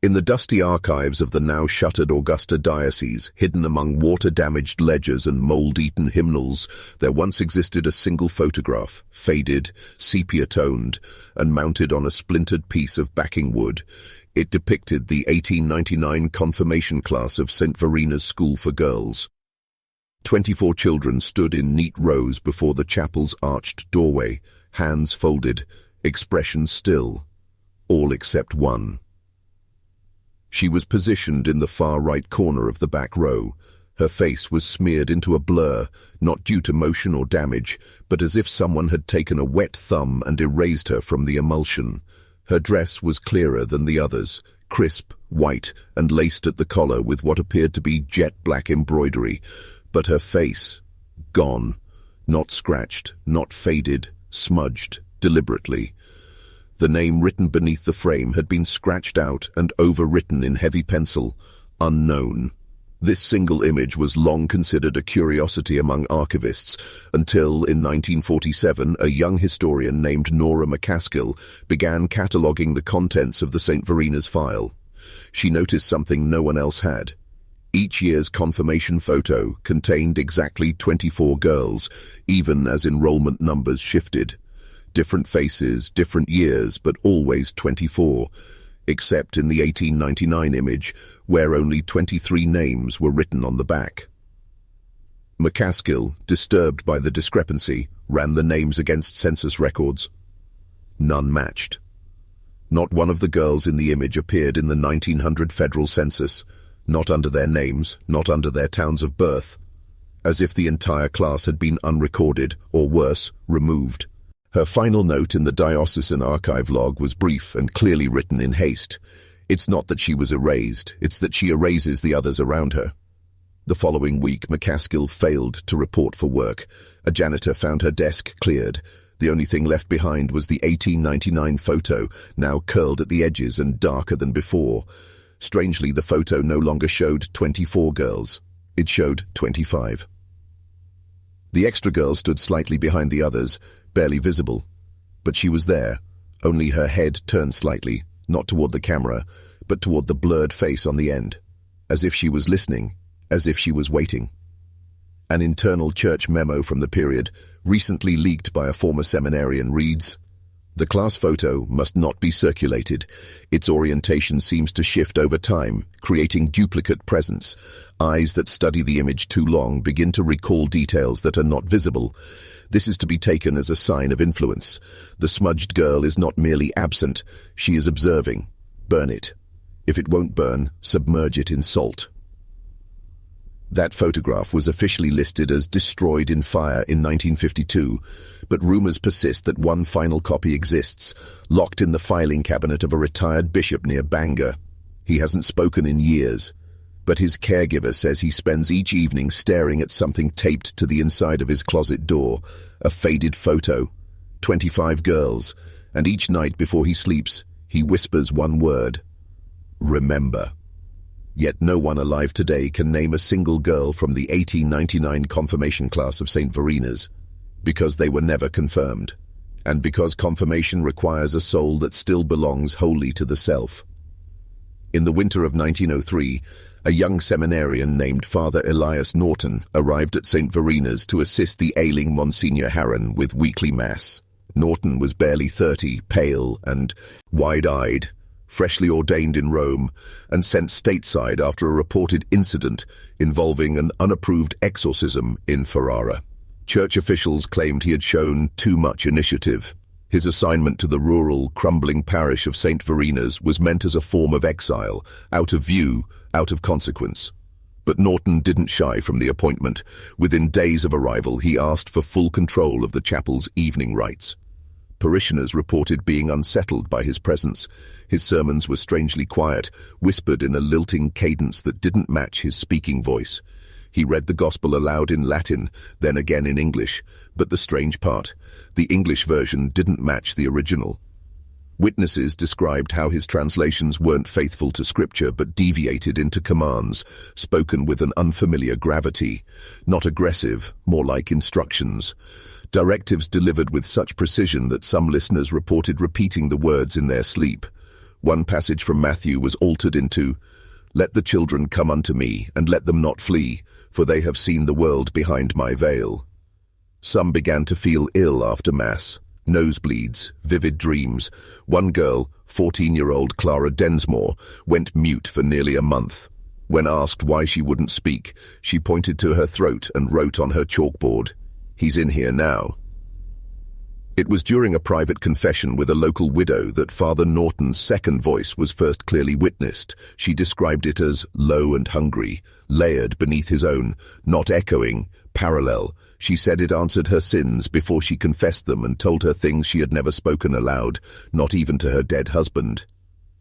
In the dusty archives of the now shuttered Augusta diocese, hidden among water-damaged ledgers and mold-eaten hymnals, there once existed a single photograph, faded, sepia-toned, and mounted on a splintered piece of backing wood. It depicted the 1899 confirmation class of St. Verina's School for Girls. 24 children stood in neat rows before the chapel's arched doorway, hands folded, expressions still, all except one. She was positioned in the far right corner of the back row, Her face was smeared into a blur, not due to motion or damage, but as if someone had taken a wet thumb and erased her from the emulsion. Her dress was clearer than the others, crisp, white, and laced at the collar with what appeared to be jet-black embroidery, but her face, gone, not scratched, not faded, smudged, deliberately. The name written beneath the frame had been scratched out and overwritten in heavy pencil, unknown. This single image was long considered a curiosity among archivists until, in 1947, a young historian named Nora McCaskill began cataloguing the contents of the St. Verina's file. She noticed something no one else had. Each year's confirmation photo contained exactly 24 girls, even as enrollment numbers shifted. Different faces, different years, but always 24. Except in the 1899 image, where only 23 names were written on the back. McCaskill, disturbed by the discrepancy, ran the names against census records. None matched. Not one of the girls in the image appeared in the 1900 federal census, not under their names, not under their towns of birth, as if the entire class had been unrecorded, or worse, removed. Her final note in the diocesan archive log was brief and clearly written in haste. It's not that she was erased, it's that she erases the others around her. The following week, McCaskill failed to report for work. A janitor found her desk cleared. The only thing left behind was the 1899 photo, now curled at the edges and darker than before. Strangely, the photo no longer showed 24 girls. It showed 25. The extra girl stood slightly behind the others, barely visible. But she was there, only her head turned slightly, not toward the camera, but toward the blurred face on the end, as if she was listening, as if she was waiting. An internal church memo from the period, recently leaked by a former seminarian, reads, "The class photo must not be circulated. Its orientation seems to shift over time, creating duplicate presence. Eyes that study the image too long begin to recall details that are not visible. This is to be taken as a sign of influence. The smudged girl is not merely absent, she is observing. Burn it. If it won't burn, submerge it in salt." That photograph was officially listed as destroyed in fire in 1952, but rumors persist that one final copy exists, locked in the filing cabinet of a retired bishop near Bangor. He hasn't spoken in years, but his caregiver says he spends each evening staring at something taped to the inside of his closet door, a faded photo, 25 girls, and each night before he sleeps, he whispers one word: remember. Yet no one alive today can name a single girl from the 1899 confirmation class of St. Verina's, because they were never confirmed, and because confirmation requires a soul that still belongs wholly to the self. In the winter of 1903, a young seminarian named Father Elias Norton arrived at St. Verina's to assist the ailing Monsignor Harron with weekly mass. Norton was barely 30, pale and wide-eyed, freshly ordained in Rome, and sent stateside after a reported incident involving an unapproved exorcism in Ferrara. Church officials claimed he had shown too much initiative. His assignment to the rural, crumbling parish of St. Verina's was meant as a form of exile, out of view, out of consequence. But Norton didn't shy from the appointment. Within days of arrival, he asked for full control of the chapel's evening rites. Parishioners reported being unsettled by his presence. His sermons were strangely quiet, whispered in a lilting cadence that didn't match his speaking voice. He read the gospel aloud in Latin, then again in English, but the strange part, the English version didn't match the original. Witnesses described how his translations weren't faithful to scripture but deviated into commands, spoken with an unfamiliar gravity, not aggressive, more like instructions. Directives delivered with such precision that some listeners reported repeating the words in their sleep. One passage from Matthew was altered into, "Let the children come unto me, and let them not flee, for they have seen the world behind my veil." Some began to feel ill after Mass. Nosebleeds, vivid dreams. One girl, 14-year-old Clara Densmore, went mute for nearly a month. When asked why she wouldn't speak, she pointed to her throat and wrote on her chalkboard, "He's in here now." It was during a private confession with a local widow that Father Norton's second voice was first clearly witnessed. She described it as low and hungry, layered beneath his own, not echoing, parallel. She said it answered her sins before she confessed them and told her things she had never spoken aloud, not even to her dead husband.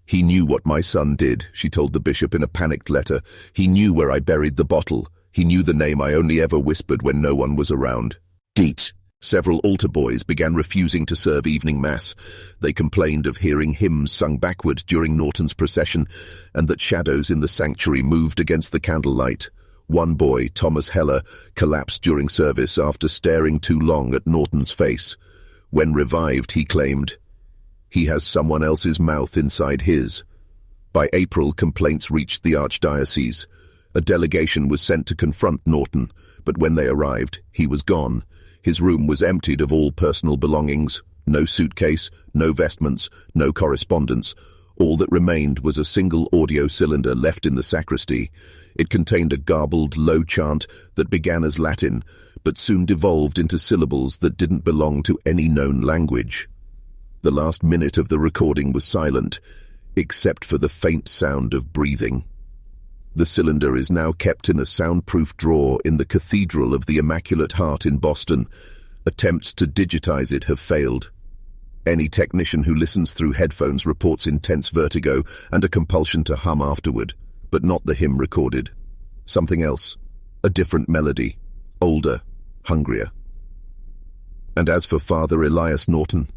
"He knew what my son did," she told the bishop in a panicked letter. "He knew where I buried the bottle. He knew the name I only ever whispered when no one was around." Deet. Several altar boys began refusing to serve evening mass. They complained of hearing hymns sung backward during Norton's procession and that shadows in the sanctuary moved against the candlelight. One boy, Thomas Heller, collapsed during service after staring too long at Norton's face. When revived, he claimed, "He has someone else's mouth inside his." By April, complaints reached the archdiocese. A delegation was sent to confront Norton, but when they arrived, he was gone. His room was emptied of all personal belongings. No suitcase, no vestments, no correspondence. All that remained was a single audio cylinder left in the sacristy. It contained a garbled, low chant that began as Latin, but soon devolved into syllables that didn't belong to any known language. The last minute of the recording was silent, except for the faint sound of breathing. The cylinder is now kept in a soundproof drawer in the Cathedral of the Immaculate Heart in Boston. Attempts to digitize it have failed. Any technician who listens through headphones reports intense vertigo and a compulsion to hum afterward, but not the hymn recorded. Something else, a different melody, older, hungrier. And as for Father Elias Norton,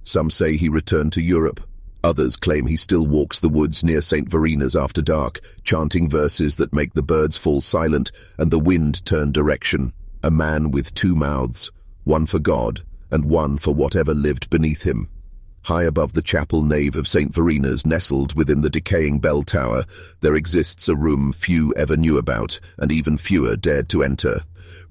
some say he returned to Europe. Others claim he still walks the woods near St. Verina's after dark, chanting verses that make the birds fall silent and the wind turn direction. A man with two mouths, one for God and one for whatever lived beneath him. High above the chapel nave of St. Verina's, nestled within the decaying bell tower, there exists a room few ever knew about, and even fewer dared to enter.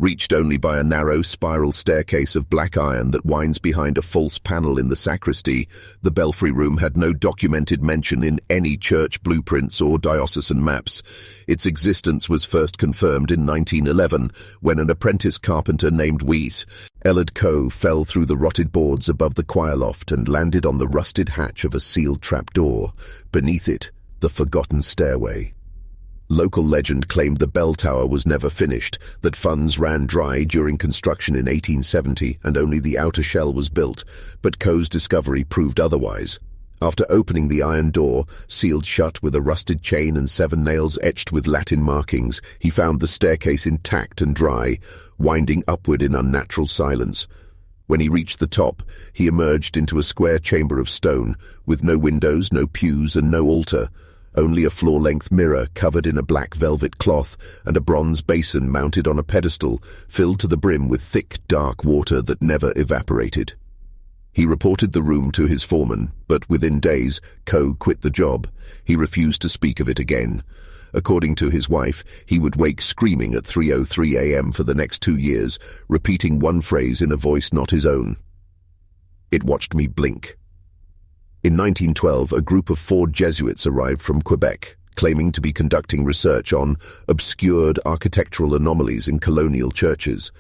Reached only by a narrow spiral staircase of black iron that winds behind a false panel in the sacristy, the belfry room had no documented mention in any church blueprints or diocesan maps. Its existence was first confirmed in 1911, when an apprentice carpenter named Weiss, Ellard Coe, fell through the rotted boards above the choir loft and landed on the rusted hatch of a sealed trapdoor. Beneath it, the forgotten stairway. Local legend claimed the bell tower was never finished, that funds ran dry during construction in 1870 and only the outer shell was built, but Coe's discovery proved otherwise. After opening the iron door, sealed shut with a rusted chain and 7 nails etched with Latin markings, he found the staircase intact and dry, winding upward in unnatural silence. When he reached the top, he emerged into a square chamber of stone, with no windows, no pews, and no altar. Only a floor-length mirror covered in a black velvet cloth and a bronze basin mounted on a pedestal, filled to the brim with thick, dark water that never evaporated. He reported the room to his foreman, but within days, Coe quit the job. He refused to speak of it again. According to his wife, he would wake screaming at 3:03 a.m. for the next 2 years, repeating one phrase in a voice not his own. "It watched me blink." In 1912, a group of 4 Jesuits arrived from Quebec, claiming to be conducting research on obscured architectural anomalies in colonial churches.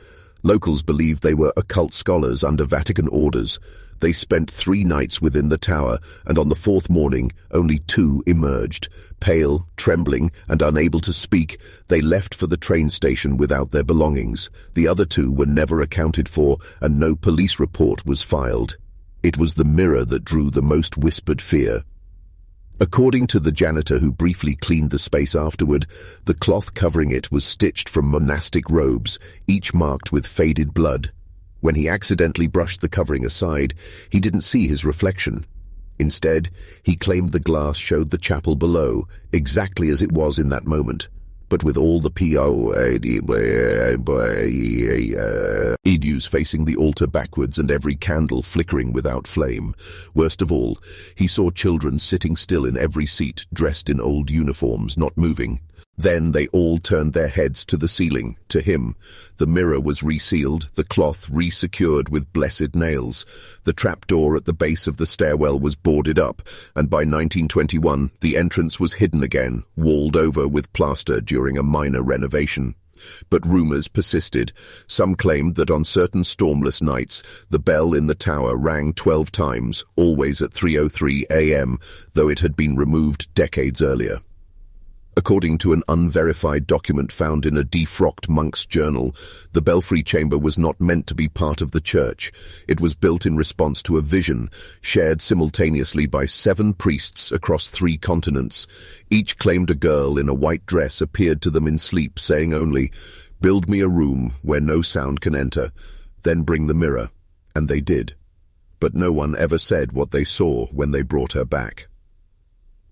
Locals believed they were occult scholars under Vatican orders. They spent 3 nights within the tower, and on the 4th morning, only 2 emerged. Pale, trembling, and unable to speak, they left for the train station without their belongings. The other 2 were never accounted for, and no police report was filed. It was the mirror that drew the most whispered fear. According to the janitor who briefly cleaned the space afterward, the cloth covering it was stitched from monastic robes, each marked with faded blood. When he accidentally brushed the covering aside, he didn't see his reflection. Instead, he claimed the glass showed the chapel below, exactly as it was in that moment, but with all the pews facing the altar backwards and every candle flickering without flame. Worst of all, he saw children sitting still in every seat, dressed in old uniforms, not moving. Then they all turned their heads to the ceiling, to him. The mirror was resealed, the cloth re-secured with blessed nails. The trapdoor at the base of the stairwell was boarded up, and by 1921 the entrance was hidden again, walled over with plaster during a minor renovation. but rumors persisted. Some claimed that on certain stormless nights, the bell in the tower rang 12 times, always at 3:03 a.m., though it had been removed decades earlier. According to an unverified document found in a defrocked monk's journal, the belfry chamber was not meant to be part of the church. It was built in response to a vision, shared simultaneously by 7 priests across 3 continents. Each claimed a girl in a white dress appeared to them in sleep, saying only, "Build me a room where no sound can enter, then bring the mirror." And they did. But no one ever said what they saw when they brought her back.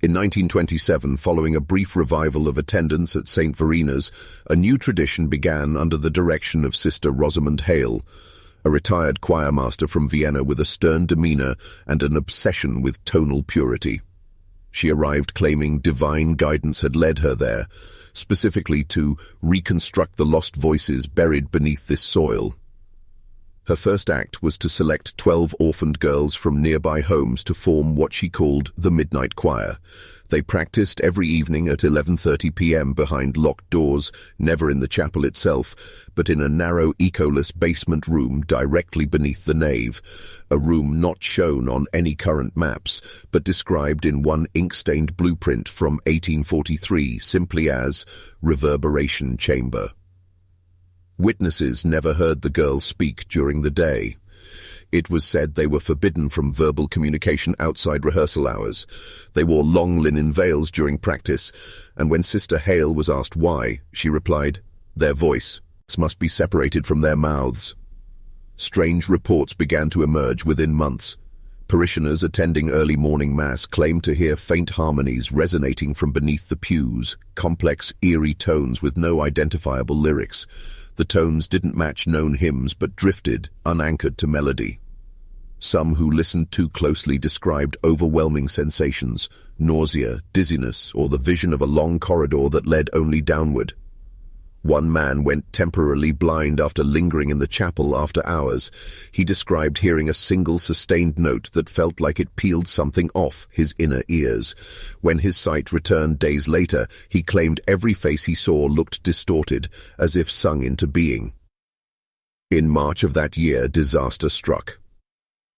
In 1927, following a brief revival of attendance at St. Verina's, a new tradition began under the direction of Sister Rosamund Hale, a retired choirmaster from Vienna with a stern demeanor and an obsession with tonal purity. She arrived claiming divine guidance had led her there, specifically to reconstruct the lost voices buried beneath this soil. Her first act was to select 12 orphaned girls from nearby homes to form what she called the Midnight Choir. They practiced every evening at 11:30 p.m. behind locked doors, never in the chapel itself, but in a narrow, echoless basement room directly beneath the nave, a room not shown on any current maps, but described in one ink-stained blueprint from 1843 simply as Reverberation Chamber. Witnesses never heard the girls speak during the day. It was said they were forbidden from verbal communication outside rehearsal hours. They wore long linen veils during practice, and when Sister Hale was asked why, she replied, "Their voice must be separated from their mouths." Strange reports began to emerge within months. Parishioners attending early morning mass claimed to hear faint harmonies resonating from beneath the pews, complex, eerie tones with no identifiable lyrics. The tones didn't match known hymns but drifted, unanchored to melody. Some who listened too closely described overwhelming sensations, nausea, dizziness, or the vision of a long corridor that led only downward. One man went temporarily blind after lingering in the chapel after hours. He described hearing a single sustained note that felt like it peeled something off his inner ears. When his sight returned days later, he claimed every face he saw looked distorted, as if sung into being. In March of that year, disaster struck.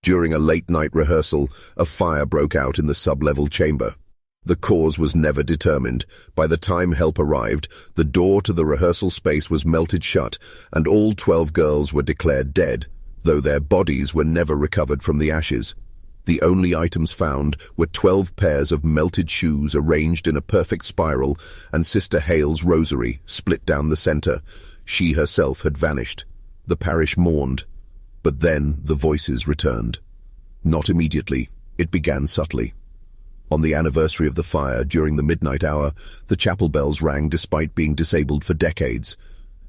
During a late-night rehearsal, a fire broke out in the sub-level chamber. The cause was never determined. By the time help arrived, the door to the rehearsal space was melted shut, and all 12 girls were declared dead, though their bodies were never recovered from the ashes. The only items found were 12 pairs of melted shoes arranged in a perfect spiral, and Sister Hale's rosary, split down the center. She herself had vanished. The parish mourned. But then the voices returned. Not immediately. It began subtly. On the anniversary of the fire, during the midnight hour, the chapel bells rang despite being disabled for decades.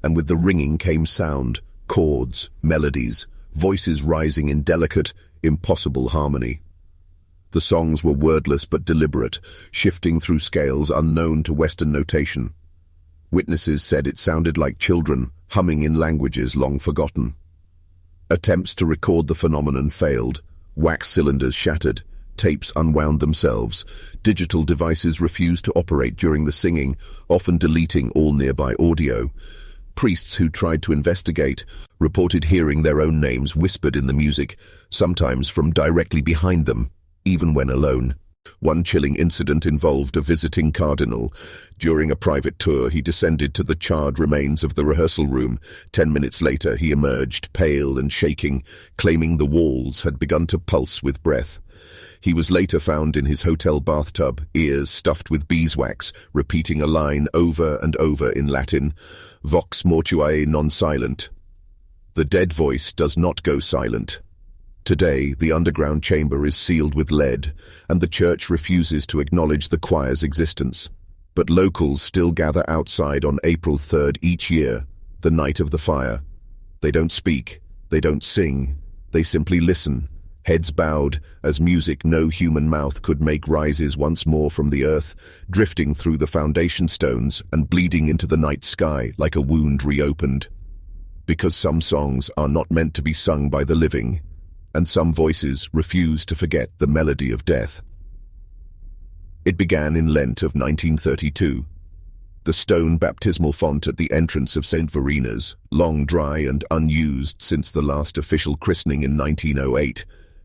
And with the ringing came sound, chords, melodies, voices rising in delicate, impossible harmony. The songs were wordless but deliberate, shifting through scales unknown to Western notation. Witnesses said it sounded like children, humming in languages long forgotten. Attempts to record the phenomenon failed. Wax cylinders shattered. Tapes unwound themselves. Digital devices refused to operate during the singing, often deleting all nearby audio. Priests who tried to investigate reported hearing their own names whispered in the music, sometimes from directly behind them, even when alone. One chilling incident involved a visiting cardinal. During a private tour, he descended to the charred remains of the rehearsal room. 10 minutes later, he emerged, pale and shaking, claiming the walls had begun to pulse with breath. He was later found in his hotel bathtub, ears stuffed with beeswax, repeating a line over and over in Latin, "Vox mortuae non silent." The dead voice does not go silent. Today, the underground chamber is sealed with lead, and the church refuses to acknowledge the choir's existence. But locals still gather outside on April 3rd each year, the night of the fire. They don't speak, they don't sing, they simply listen, heads bowed, as music no human mouth could make rises once more from the earth, drifting through the foundation stones and bleeding into the night sky like a wound reopened. Because some songs are not meant to be sung by the living, and some voices refuse to forget the melody of death. It began in Lent of 1932. The stone baptismal font at the entrance of St. Verina's, long dry and unused since the last official christening in 1908,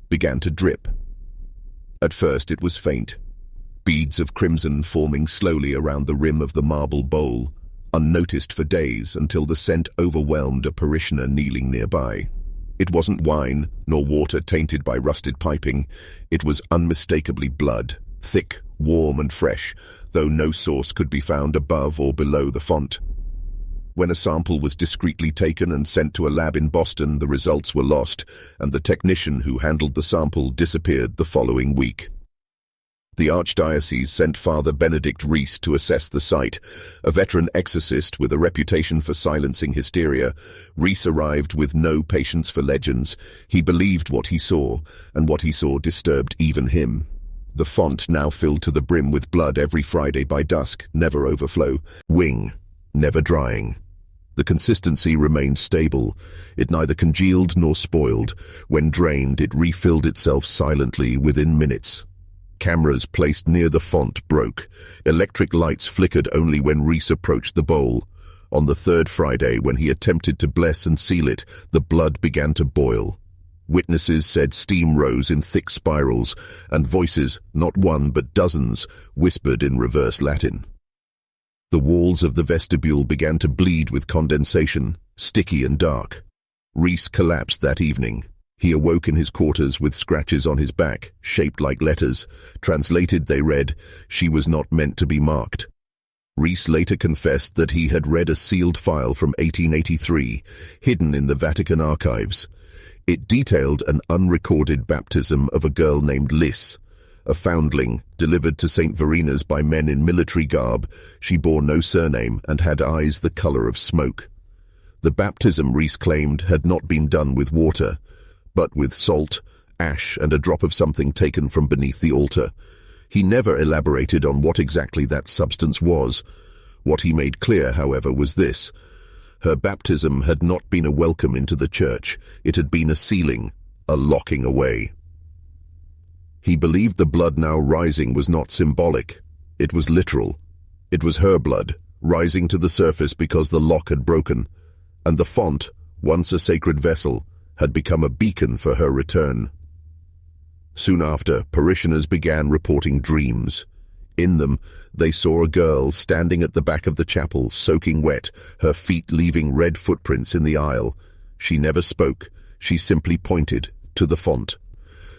began to drip. At first it was faint, beads of crimson forming slowly around the rim of the marble bowl, unnoticed for days until the scent overwhelmed a parishioner kneeling nearby. It wasn't wine, nor water tainted by rusted piping. It was unmistakably blood, thick, warm and fresh, though no source could be found above or below the font. When a sample was discreetly taken and sent to a lab in Boston, the results were lost, and the technician who handled the sample disappeared the following week. The Archdiocese sent Father Benedict Rees to assess the site. A veteran exorcist with a reputation for silencing hysteria, Rees arrived with no patience for legends. He believed what he saw, and what he saw disturbed even him. The font now filled to the brim with blood every Friday by dusk, never overflow. Wing, never drying. The consistency remained stable. It neither congealed nor spoiled. When drained, it refilled itself silently within minutes. Cameras placed near the font broke. Electric lights flickered only when Rees approached the bowl. On the third Friday, when he attempted to bless and seal it, the blood began to boil. Witnesses said steam rose in thick spirals, and voices, not one but dozens, whispered in reverse Latin. The walls of the vestibule began to bleed with condensation, sticky and dark. Rees collapsed that evening. He awoke in his quarters with scratches on his back, shaped like letters. Translated, they read, "She was not meant to be marked." Rees later confessed that he had read a sealed file from 1883, hidden in the Vatican archives. It detailed an unrecorded baptism of a girl named Liss, a foundling, delivered to St. Verina's by men in military garb. She bore no surname and had eyes the color of smoke. The baptism, Rees claimed, had not been done with water, but with salt, ash, and a drop of something taken from beneath the altar. He never elaborated on what exactly that substance was. What he made clear, however, was this: her baptism had not been a welcome into the church. It had been a sealing, a locking away. He believed the blood now rising was not symbolic. It was literal. It was her blood, rising to the surface because the lock had broken, and the font, once a sacred vessel, had become a beacon for her return. Soon after, parishioners began reporting dreams. In them, they saw a girl standing at the back of the chapel, soaking wet, her feet leaving red footprints in the aisle. She never spoke. She simply pointed to the font.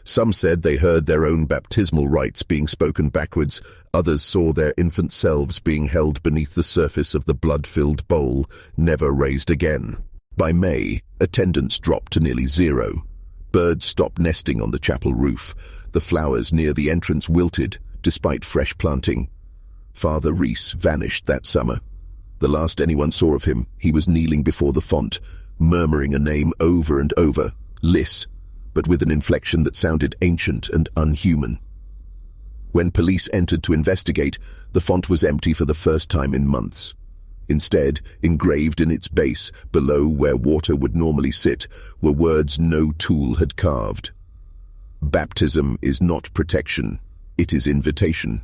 Some said they heard their own baptismal rites being spoken backwards. Others saw their infant selves being held beneath the surface of the blood-filled bowl, never raised again. By May, attendance dropped to nearly zero. Birds stopped nesting on the chapel roof. The flowers near the entrance wilted, despite fresh planting. Father Rees vanished that summer. The last anyone saw of him, he was kneeling before the font, murmuring a name over and over, Liss, but with an inflection that sounded ancient and unhuman. When police entered to investigate, the font was empty for the first time in months. Instead, engraved in its base, below where water would normally sit, were words no tool had carved. Baptism is not protection, it is invitation.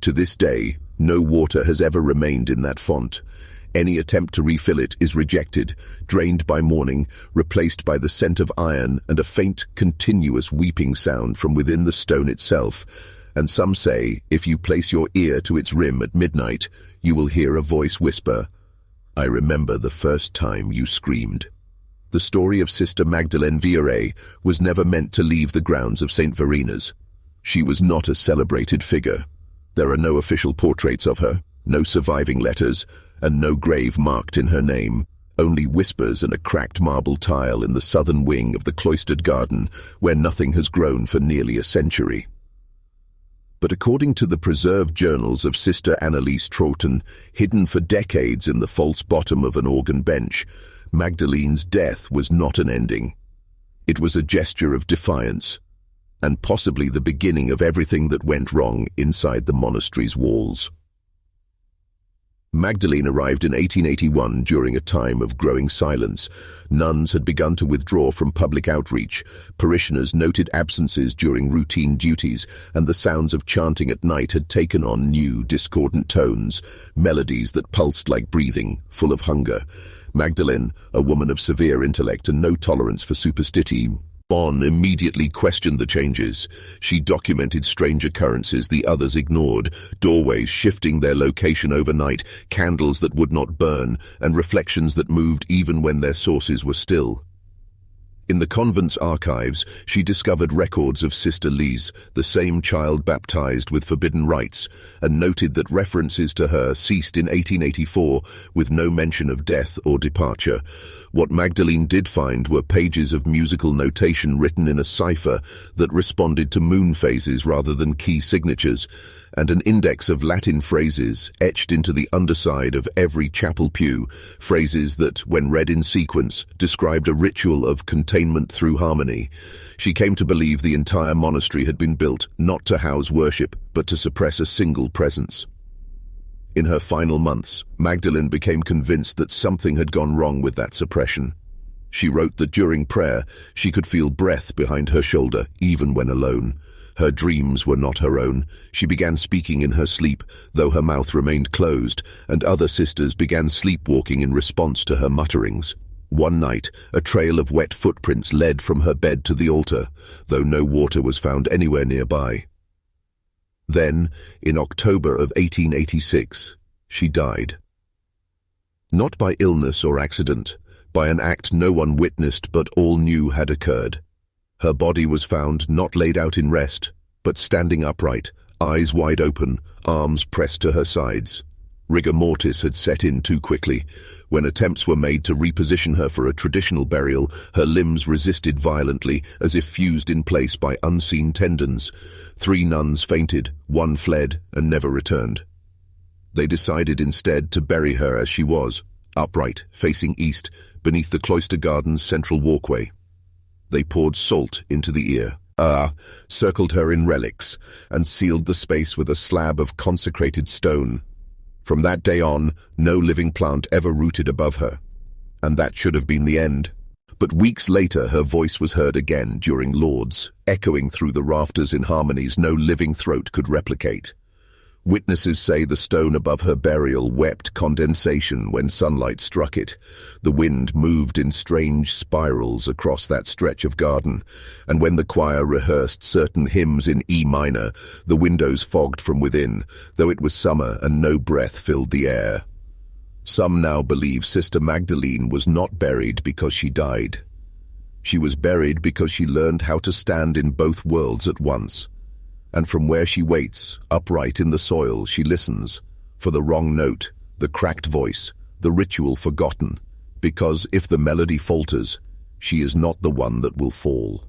To this day, no water has ever remained in that font. Any attempt to refill it is rejected, drained by morning, replaced by the scent of iron and a faint, continuous weeping sound from within the stone itself. And some say, if you place your ear to its rim at midnight, you will hear a voice whisper, "I remember the first time you screamed." The story of Sister Magdalene Viore was never meant to leave the grounds of St. Verina's. She was not a celebrated figure. There are no official portraits of her, no surviving letters, and no grave marked in her name, only whispers and a cracked marble tile in the southern wing of the cloistered garden, where nothing has grown for nearly a century. But according to the preserved journals of Sister Anneliese Troughton, hidden for decades in the false bottom of an organ bench, Magdalene's death was not an ending. It was a gesture of defiance, and possibly the beginning of everything that went wrong inside the monastery's walls. Magdalene arrived in 1881 during a time of growing silence. Nuns had begun to withdraw from public outreach. Parishioners noted absences during routine duties, and the sounds of chanting at night had taken on new, discordant tones, melodies that pulsed like breathing, full of hunger. Magdalene, a woman of severe intellect and no tolerance for superstition, immediately questioned the changes. She documented strange occurrences the others ignored, doorways shifting their location overnight, candles that would not burn, and reflections that moved even when their sources were still. In the convent's archives, she discovered records of Sister Lise, the same child baptized with forbidden rites, and noted that references to her ceased in 1884 with no mention of death or departure. What Magdalene did find were pages of musical notation written in a cipher that responded to moon phases rather than key signatures, and an index of Latin phrases etched into the underside of every chapel pew, phrases that, when read in sequence, described a ritual of containment through harmony. She came to believe the entire monastery had been built not to house worship, but to suppress a single presence. In her final months, Magdalene became convinced that something had gone wrong with that suppression. She wrote that during prayer, she could feel breath behind her shoulder, even when alone. Her dreams were not her own. She began speaking in her sleep, though her mouth remained closed, and other sisters began sleepwalking in response to her mutterings. One night, a trail of wet footprints led from her bed to the altar, though no water was found anywhere nearby. Then, in October of 1886, she died. Not by illness or accident, by an act no one witnessed but all knew had occurred. Her body was found not laid out in rest, but standing upright, eyes wide open, arms pressed to her sides. Rigor mortis had set in too quickly. When attempts were made to reposition her for a traditional burial, her limbs resisted violently, as if fused in place by unseen tendons. 3 nuns fainted, 1 fled, and never returned. They decided instead to bury her as she was, upright, facing east, beneath the cloister garden's central walkway. They poured salt into the ear, circled her in relics, and sealed the space with a slab of consecrated stone. From that day on, no living plant ever rooted above her. And that should have been the end. But weeks later, her voice was heard again during Lauds, echoing through the rafters in harmonies no living throat could replicate. Witnesses say the stone above her burial wept condensation when sunlight struck it. The wind moved in strange spirals across that stretch of garden, and when the choir rehearsed certain hymns in E minor, the windows fogged from within, though it was summer and no breath filled the air. Some now believe Sister Magdalene was not buried because she died. She was buried because she learned how to stand in both worlds at once. And from where she waits, upright in the soil, she listens for the wrong note, the cracked voice, the ritual forgotten, because if the melody falters, she is not the one that will fall.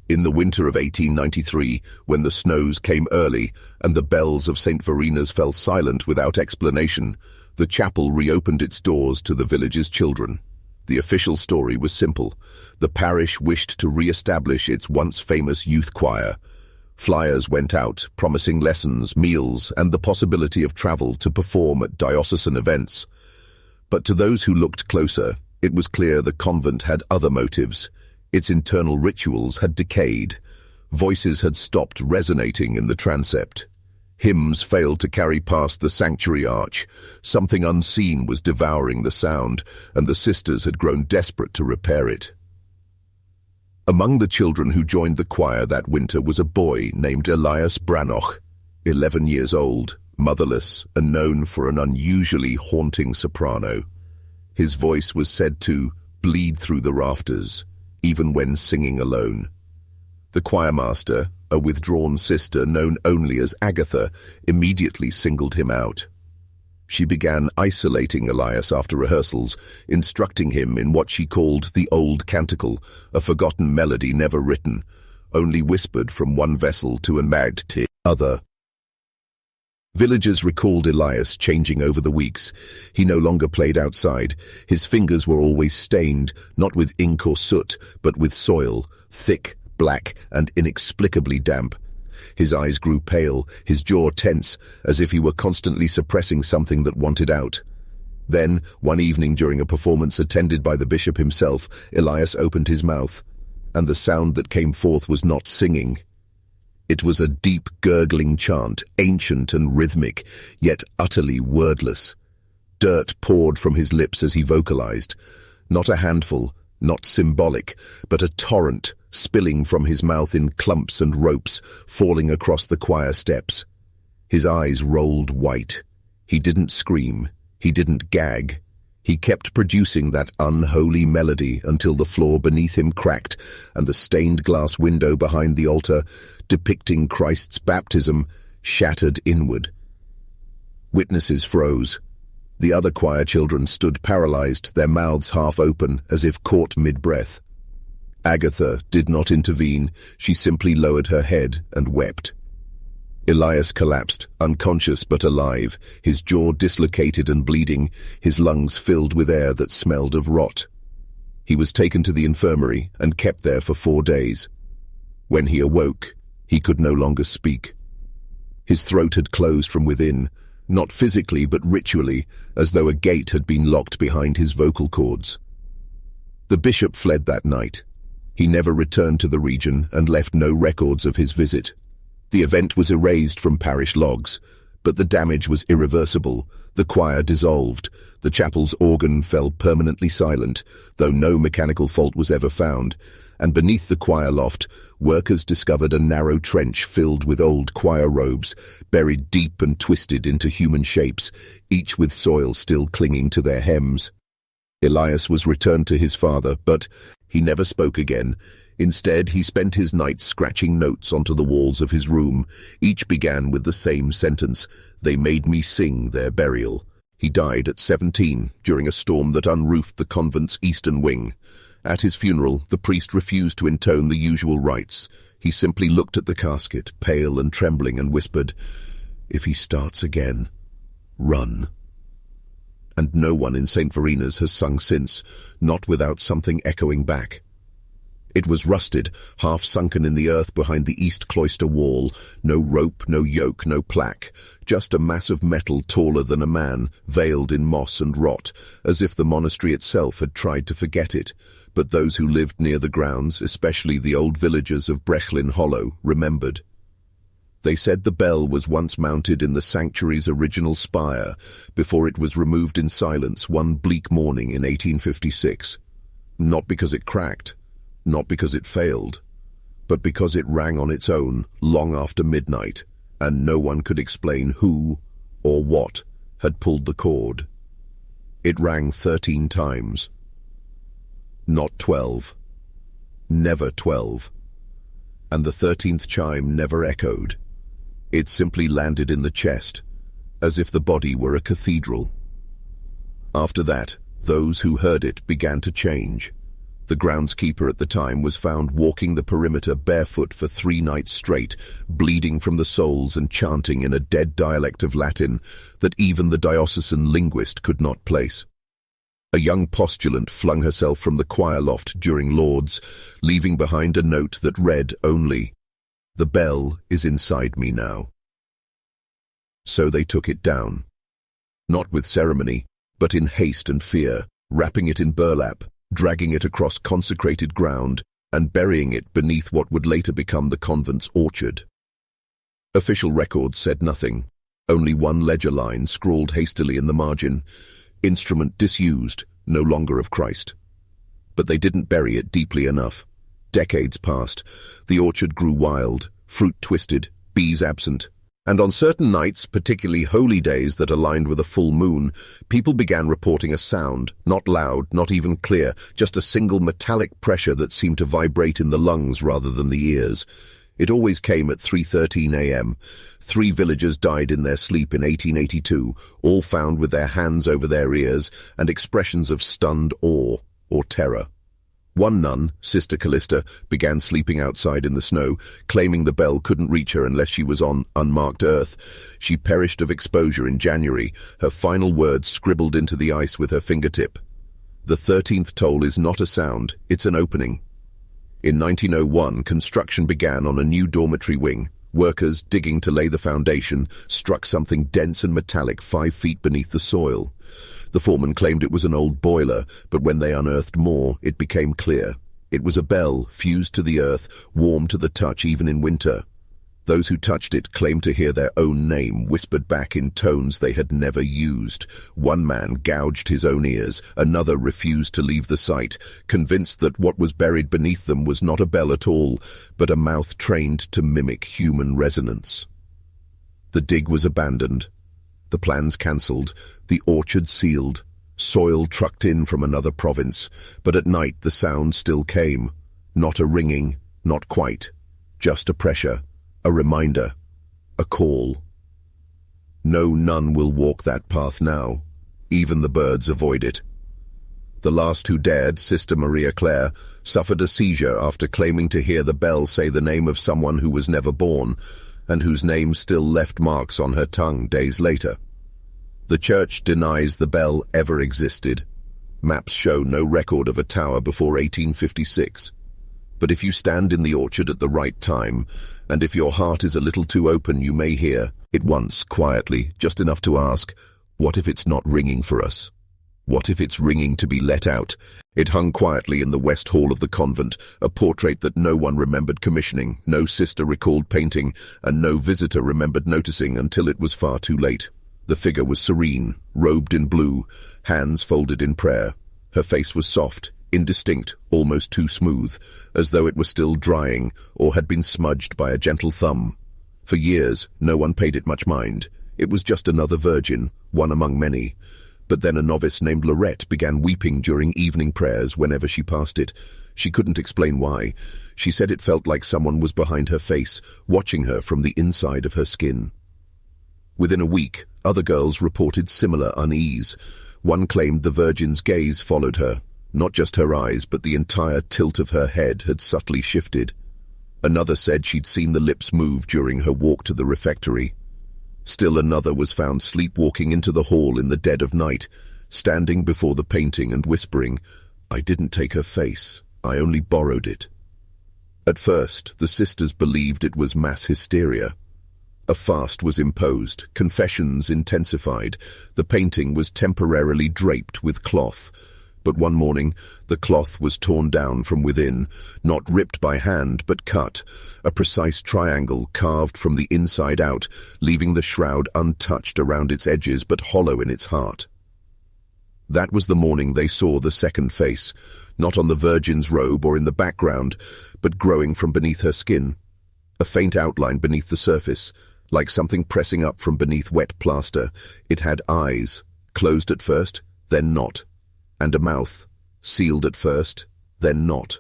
In the winter of 1893, when the snows came early and the bells of St. Verina's fell silent without explanation, the chapel reopened its doors to the village's children. The official story was simple. The parish wished to re-establish its once famous youth choir. Flyers went out, promising lessons, meals, and the possibility of travel to perform at diocesan events. But to those who looked closer, it was clear the convent had other motives. Its internal rituals had decayed. Voices had stopped resonating in the transept. Hymns failed to carry past the sanctuary arch. Something unseen was devouring the sound, and the sisters had grown desperate to repair it. Among the children who joined the choir that winter was a boy named Elias Branoch, 11 years old, motherless, and known for an unusually haunting soprano. His voice was said to bleed through the rafters, even when singing alone. The choirmaster, a withdrawn sister known only as Agatha, immediately singled him out. She began isolating Elias after rehearsals, instructing him in what she called the Old Canticle, a forgotten melody never written, only whispered from one vessel to the other. Villagers recalled Elias changing over the weeks. He no longer played outside. His fingers were always stained, not with ink or soot, but with soil, thick, black, and inexplicably damp. His eyes grew pale, his jaw tense, as if he were constantly suppressing something that wanted out. Then, one evening during a performance attended by the bishop himself, Elias opened his mouth, and the sound that came forth was not singing. It was a deep, gurgling chant, ancient and rhythmic, yet utterly wordless. Dirt poured from his lips as he vocalized. Not a handful, not symbolic, but a torrent, spilling from his mouth in clumps and ropes, falling across the choir steps. His eyes rolled white. He didn't scream. He didn't gag. He kept producing that unholy melody until the floor beneath him cracked and the stained glass window behind the altar, depicting Christ's baptism, shattered inward. Witnesses froze. The other choir children stood paralyzed, their mouths half open, as if caught mid-breath. Agatha did not intervene. She simply lowered her head and wept. Elias collapsed, unconscious but alive, his jaw dislocated and bleeding, his lungs filled with air that smelled of rot. He was taken to the infirmary and kept there for 4 days. When he awoke, he could no longer speak. His throat had closed from within, not physically but ritually, as though a gate had been locked behind his vocal cords. The bishop fled that night. He never returned to the region and left no records of his visit. The event was erased from parish logs, but the damage was irreversible. The choir dissolved. The chapel's organ fell permanently silent, though no mechanical fault was ever found. And beneath the choir loft, workers discovered a narrow trench filled with old choir robes, buried deep and twisted into human shapes, each with soil still clinging to their hems. Elias was returned to his father, but he never spoke again. Instead, he spent his nights scratching notes onto the walls of his room. Each began with the same sentence: "They made me sing their burial." He died at 17 during a storm that unroofed the convent's eastern wing. At his funeral, the priest refused to intone the usual rites. He simply looked at the casket, pale and trembling, and whispered, "If he starts again, run." And no one in St. Verina's has sung since, not without something echoing back. It was rusted, half sunken in the earth behind the east cloister wall. No rope, no yoke, no plaque, just a mass of metal taller than a man, veiled in moss and rot, as if the monastery itself had tried to forget it. But those who lived near the grounds, especially the old villagers of Brechlin Hollow, remembered. They said the bell was once mounted in the sanctuary's original spire, before it was removed in silence one bleak morning in 1856. Not because it cracked, not because it failed, but because it rang on its own long after midnight, and no one could explain who or what had pulled the cord. It rang 13 times. Not 12. Never 12. And the 13th chime never echoed. It simply landed in the chest, as if the body were a cathedral. After that, those who heard it began to change. The groundskeeper at the time was found walking the perimeter barefoot for 3 nights straight, bleeding from the soles and chanting in a dead dialect of Latin that even the diocesan linguist could not place. A young postulant flung herself from the choir loft during Lauds, leaving behind a note that read only, "The bell is inside me now." So they took it down. Not with ceremony, but in haste and fear, wrapping it in burlap, dragging it across consecrated ground, and burying it beneath what would later become the convent's orchard. Official records said nothing, only one ledger line scrawled hastily in the margin, "Instrument disused, no longer of Christ." But they didn't bury it deeply enough. Decades passed. The orchard grew wild, fruit twisted, bees absent. And on certain nights, particularly holy days that aligned with a full moon, people began reporting a sound, not loud, not even clear, just a single metallic pressure that seemed to vibrate in the lungs rather than the ears. It always came at 3:13 a.m. 3 villagers died in their sleep in 1882, all found with their hands over their ears and expressions of stunned awe or terror. One nun, Sister Callista, began sleeping outside in the snow, claiming the bell couldn't reach her unless she was on unmarked earth. She perished of exposure in January, her final words scribbled into the ice with her fingertip. The 13th toll is not a sound, it's an opening. In 1901, construction began on a new dormitory wing, Workers, digging to lay the foundation, struck something dense and metallic 5 feet beneath the soil. The foreman claimed it was an old boiler, but when they unearthed more, it became clear. It was a bell, fused to the earth, warm to the touch even in winter. Those who touched it claimed to hear their own name whispered back in tones they had never used. One man gouged his own ears, another refused to leave the site, convinced that what was buried beneath them was not a bell at all, but a mouth trained to mimic human resonance. The dig was abandoned, the plans cancelled, the orchard sealed, soil trucked in from another province, but at night the sound still came. Not a ringing, not quite, just a pressure. A reminder, a call. No nun will walk that path now. Even the birds avoid it. The last who dared, Sister Maria Clare, suffered a seizure after claiming to hear the bell say the name of someone who was never born, and whose name still left marks on her tongue days later. The church denies the bell ever existed. Maps show no record of a tower before 1856. But if you stand in the orchard at the right time, and if your heart is a little too open, you may hear it once, quietly, just enough to ask, what if it's not ringing for us? What if it's ringing to be let out? It hung quietly in the west hall of the convent, a portrait that no one remembered commissioning, no sister recalled painting, and no visitor remembered noticing until it was far too late. The figure was serene, robed in blue, hands folded in prayer. Her face was soft, indistinct, almost too smooth, as though it were still drying or had been smudged by a gentle thumb. For years, no one paid it much mind. It was just another virgin, one among many. But then a novice named Lorette began weeping during evening prayers whenever she passed it. She couldn't explain why. She said it felt like someone was behind her face, watching her from the inside of her skin. Within a week, other girls reported similar unease. One claimed the Virgin's gaze followed her. Not just her eyes, but the entire tilt of her head had subtly shifted. Another said she'd seen the lips move during her walk to the refectory. Still another was found sleepwalking into the hall in the dead of night, standing before the painting and whispering, "I didn't take her face, I only borrowed it." At first, the sisters believed it was mass hysteria. A fast was imposed, confessions intensified, the painting was temporarily draped with cloth. But one morning, the cloth was torn down from within, not ripped by hand, but cut, a precise triangle carved from the inside out, leaving the shroud untouched around its edges but hollow in its heart. That was the morning they saw the second face, not on the Virgin's robe or in the background, but growing from beneath her skin. A faint outline beneath the surface, like something pressing up from beneath wet plaster. It had eyes, closed at first, then not. And a mouth, sealed at first, then not.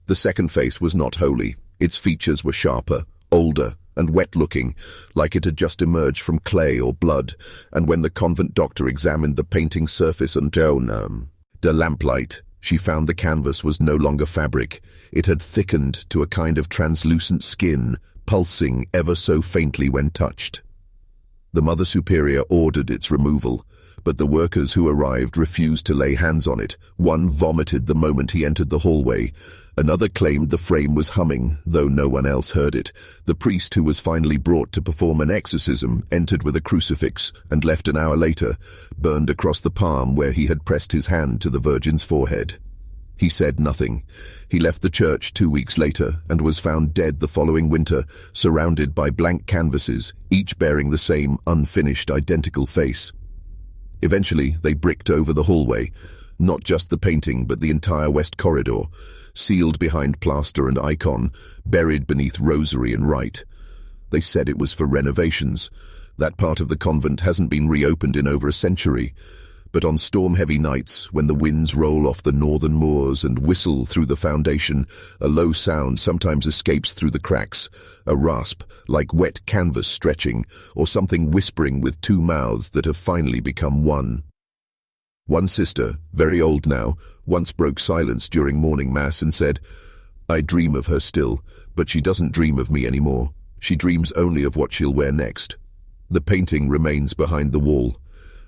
The second face was not holy. Its features were sharper, older, and wet-looking, like it had just emerged from clay or blood, and when the convent doctor examined the painting's surface under the lamplight, she found the canvas was no longer fabric. It had thickened to a kind of translucent skin, pulsing ever so faintly when touched. The Mother Superior ordered its removal, but the workers who arrived refused to lay hands on it. One vomited the moment he entered the hallway. Another claimed the frame was humming, though no one else heard it. The priest who was finally brought to perform an exorcism entered with a crucifix and left an hour later, burned across the palm where he had pressed his hand to the Virgin's forehead. He said nothing. He left the church 2 weeks later and was found dead the following winter, surrounded by blank canvases, each bearing the same unfinished identical face. Eventually, they bricked over the hallway, not just the painting but the entire west corridor, sealed behind plaster and icon, buried beneath rosary and rite. They said it was for renovations. That part of the convent hasn't been reopened in over a century. But on storm-heavy nights, when the winds roll off the northern moors and whistle through the foundation, a low sound sometimes escapes through the cracks, a rasp, like wet canvas stretching, or something whispering with two mouths that have finally become one. One sister, very old now, once broke silence during morning mass and said, "I dream of her still, but she doesn't dream of me anymore. She dreams only of what she'll wear next." The painting remains behind the wall,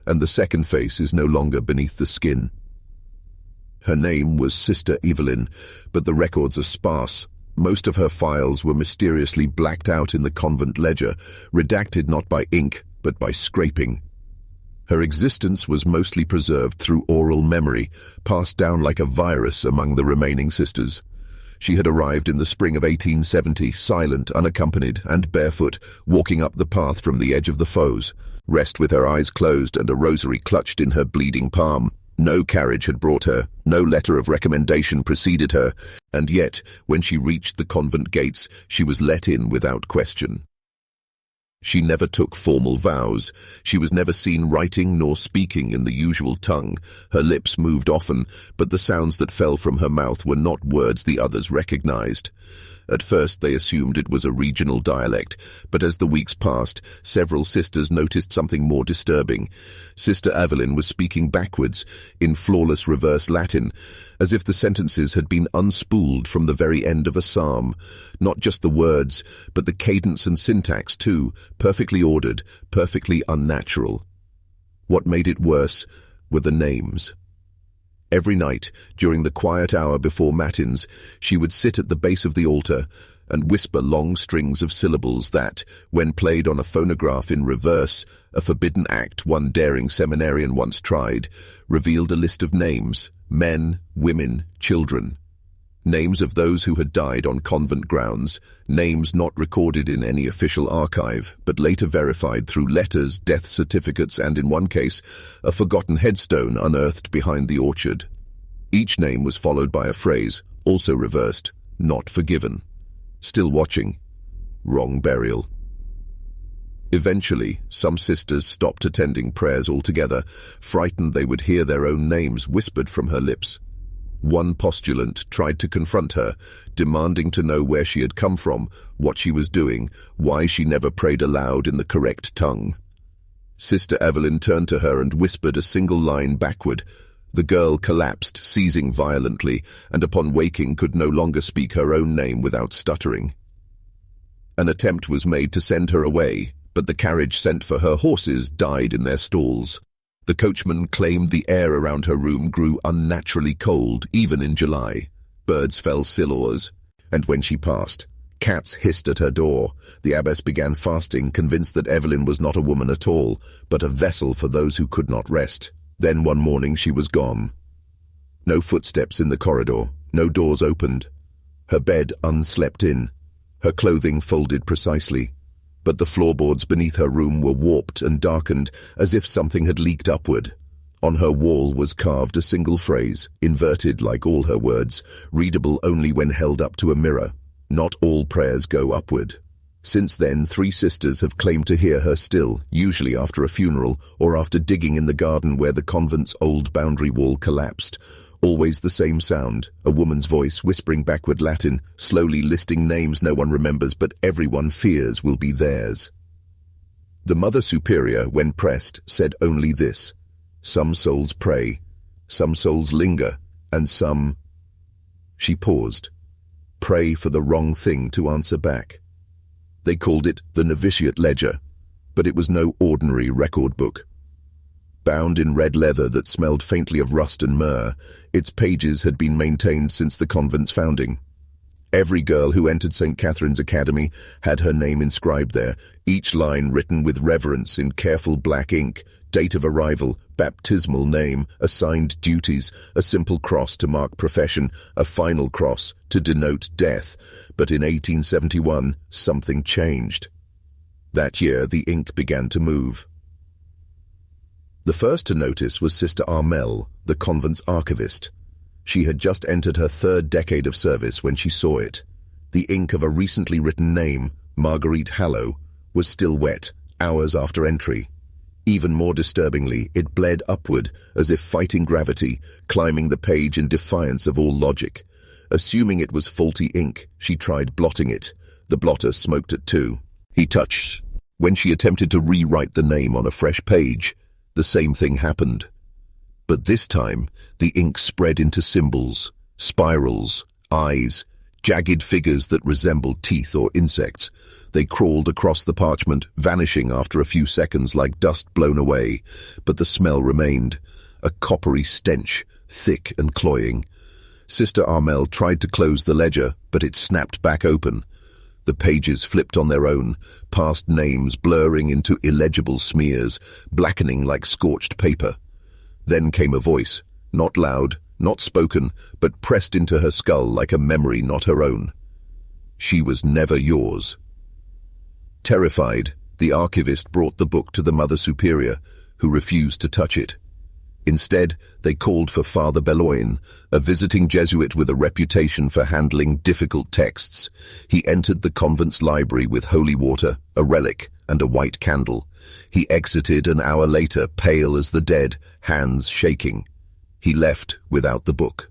and the second face is no longer beneath the skin. Her name was Sister Evelyn, but the records are sparse. Most of her files were mysteriously blacked out in the convent ledger, redacted not by ink, but by scraping. Her existence was mostly preserved through oral memory, passed down like a virus among the remaining sisters. She had arrived in the spring of 1870, silent, unaccompanied, and barefoot, walking up the path from the edge of the foes, rest with her eyes closed and a rosary clutched in her bleeding palm. No carriage had brought her, no letter of recommendation preceded her, and yet, when she reached the convent gates, she was let in without question. She never took formal vows. She was never seen writing nor speaking in the usual tongue. Her lips moved often, but the sounds that fell from her mouth were not words the others recognized. At first they assumed it was a regional dialect, but as the weeks passed, several sisters noticed something more disturbing. Sister Evelyn was speaking backwards, in flawless reverse Latin, as if the sentences had been unspooled from the very end of a psalm. Not just the words, but the cadence and syntax too, perfectly ordered, perfectly unnatural. What made it worse were the names. Every night, during the quiet hour before matins, she would sit at the base of the altar and whisper long strings of syllables that, when played on a phonograph in reverse, a forbidden act one daring seminarian once tried, revealed a list of names, men, women, children. Names of those who had died on convent grounds, names not recorded in any official archive, but later verified through letters, death certificates, and in one case, a forgotten headstone unearthed behind the orchard. Each name was followed by a phrase, also reversed, not forgiven. Still watching. Wrong burial. Eventually, some sisters stopped attending prayers altogether, frightened they would hear their own names whispered from her lips. One postulant tried to confront her, demanding to know where she had come from, what she was doing, why she never prayed aloud in the correct tongue. Sister Evelyn turned to her and whispered a single line backward. The girl collapsed, seizing violently, and upon waking could no longer speak her own name without stuttering. An attempt was made to send her away, but the carriage sent for her horses died in their stalls. The coachman claimed the air around her room grew unnaturally cold, even in July. Birds fell silhouettes, and when she passed, cats hissed at her door. The abbess began fasting, convinced that Evelyn was not a woman at all, but a vessel for those who could not rest. Then one morning she was gone. No footsteps in the corridor, no doors opened. Her bed unslept in, her clothing folded precisely. But the floorboards beneath her room were warped and darkened, as if something had leaked upward. On her wall was carved a single phrase, inverted like all her words, readable only when held up to a mirror. Not all prayers go upward. Since then, 3 sisters have claimed to hear her still, usually after a funeral, or after digging in the garden where the convent's old boundary wall collapsed. Always the same sound, a woman's voice whispering backward Latin, slowly listing names no one remembers but everyone fears will be theirs. The Mother Superior, when pressed, said only this: some souls pray, some souls linger, and some... She paused. Pray for the wrong thing to answer back. They called it the novitiate ledger, but it was no ordinary record book. Bound in red leather that smelled faintly of rust and myrrh, its pages had been maintained since the convent's founding. Every girl who entered St. Catherine's Academy had her name inscribed there, each line written with reverence in careful black ink, date of arrival, baptismal name, assigned duties, a simple cross to mark profession, a final cross to denote death. But in 1871, something changed. That year, the ink began to move. The first to notice was Sister Armel, the convent's archivist. She had just entered her 3rd decade of service when she saw it. The ink of a recently written name, Marguerite Hallow, was still wet, hours after entry. Even more disturbingly, it bled upward, as if fighting gravity, climbing the page in defiance of all logic. Assuming it was faulty ink, she tried blotting it. The blotter smoked it too. He touched. When she attempted to rewrite the name on a fresh page, the same thing happened. But this time, the ink spread into symbols, spirals, eyes, jagged figures that resembled teeth or insects. They crawled across the parchment, vanishing after a few seconds like dust blown away. But the smell remained, a coppery stench, thick and cloying. Sister Armel tried to close the ledger, but it snapped back open. The pages flipped on their own, past names blurring into illegible smears, blackening like scorched paper. Then came a voice, not loud, not spoken, but pressed into her skull like a memory not her own. She was never yours. Terrified, the archivist brought the book to the Mother Superior, who refused to touch it. Instead, they called for Father Beloin, a visiting Jesuit with a reputation for handling difficult texts. He entered the convent's library with holy water, a relic, and a white candle. He exited an hour later, pale as the dead, hands shaking. He left without the book.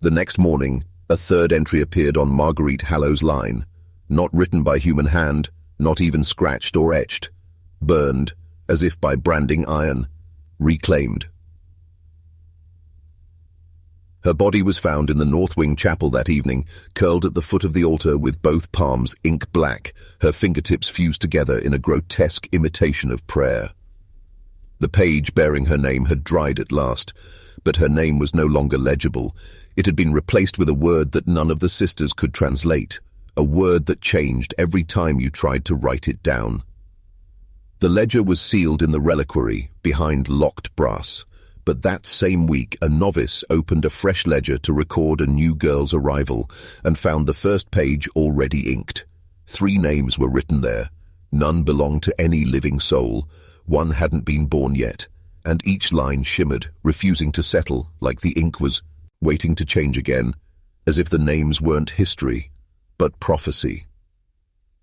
The next morning, a third entry appeared on Marguerite Hallow's line, not written by human hand, not even scratched or etched, burned, as if by branding iron, reclaimed. Her body was found in the North Wing Chapel that evening, curled at the foot of the altar with both palms ink black, her fingertips fused together in a grotesque imitation of prayer. The page bearing her name had dried at last, but her name was no longer legible. It had been replaced with a word that none of the sisters could translate, a word that changed every time you tried to write it down. The ledger was sealed in the reliquary, behind locked brass, but that same week a novice opened a fresh ledger to record a new girl's arrival and found the first page already inked. 3 names were written there. None belonged to any living soul. One hadn't been born yet, and each line shimmered, refusing to settle, like the ink was waiting to change again, as if the names weren't history, but prophecy.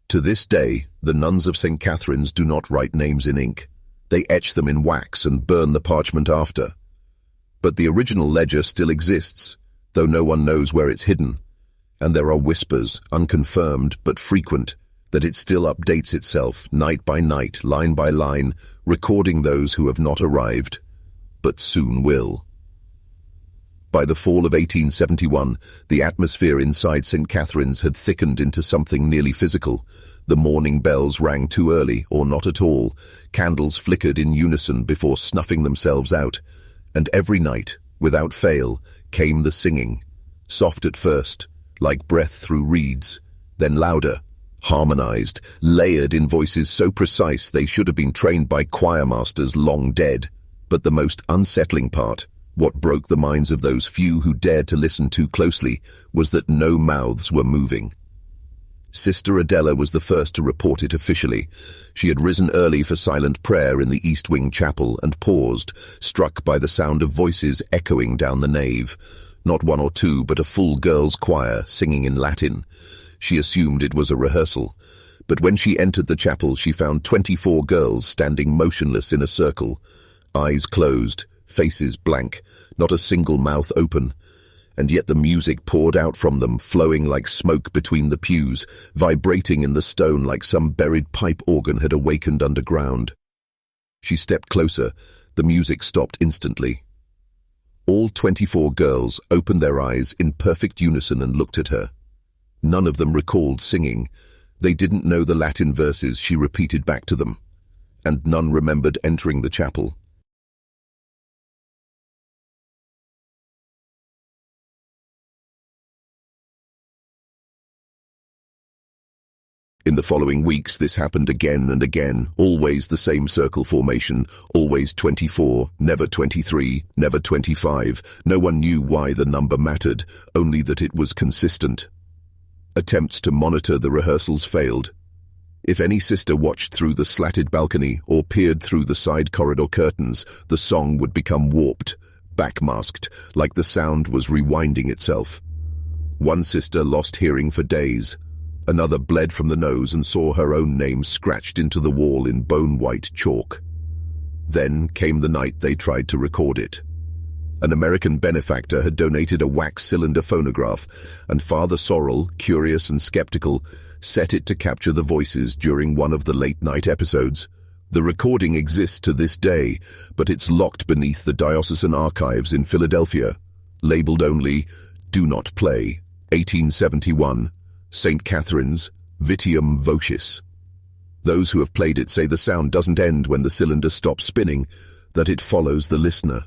To this day, the nuns of St. Catherine's do not write names in ink. They etch them in wax and burn the parchment after. But the original ledger still exists, though no one knows where it's hidden, and there are whispers, unconfirmed but frequent, that it still updates itself night by night, line by line, recording those who have not arrived, but soon will. By the fall of 1871, the atmosphere inside St. Catherine's had thickened into something nearly physical. The morning bells rang too early, or not at all. Candles flickered in unison before snuffing themselves out. And every night, without fail, came the singing. Soft at first, like breath through reeds, then louder, harmonized, layered in voices so precise they should have been trained by choir masters long dead. But the most unsettling part, what broke the minds of those few who dared to listen too closely, was that no mouths were moving. Sister Adela was the first to report it officially. She had risen early for silent prayer in the East Wing Chapel and paused, struck by the sound of voices echoing down the nave. Not 1 or 2, but a full girls' choir singing in Latin. She assumed it was a rehearsal. But when she entered the chapel, she found 24 girls standing motionless in a circle, eyes closed, faces blank, not a single mouth open. And yet the music poured out from them, flowing like smoke between the pews, vibrating in the stone like some buried pipe organ had awakened underground. She stepped closer. The music stopped instantly. All 24 girls opened their eyes in perfect unison and looked at her. None of them recalled singing. They didn't know the Latin verses she repeated back to them. And none remembered entering the chapel. In the following weeks, this happened again and again, always the same circle formation, always 24, never 23, never 25. No one knew why the number mattered, only that it was consistent. Attempts to monitor the rehearsals failed. If any sister watched through the slatted balcony or peered through the side corridor curtains, the song would become warped, backmasked, like the sound was rewinding itself. One sister lost hearing for days. Another bled from the nose and saw her own name scratched into the wall in bone-white chalk. Then came the night they tried to record it. An American benefactor had donated a wax cylinder phonograph, and Father Sorrel, curious and skeptical, set it to capture the voices during one of the late-night episodes. The recording exists to this day, but it's locked beneath the diocesan archives in Philadelphia, labeled only, "Do Not Play, 1871. St. Catherine's, Vitium Vocis." Those who have played it say the sound doesn't end when the cylinder stops spinning, that it follows the listener,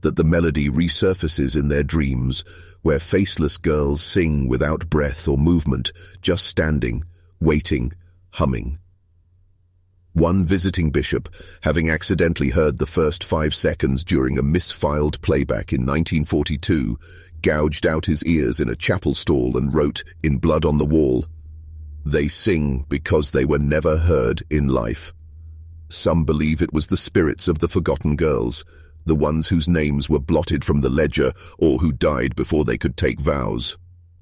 that the melody resurfaces in their dreams, where faceless girls sing without breath or movement, just standing, waiting, humming. One visiting bishop, having accidentally heard the first 5 seconds during a misfiled playback in 1942, gouged out his ears in a chapel stall and wrote, in blood on the wall, "They sing because they were never heard in life." Some believe it was the spirits of the forgotten girls, the ones whose names were blotted from the ledger or who died before they could take vows.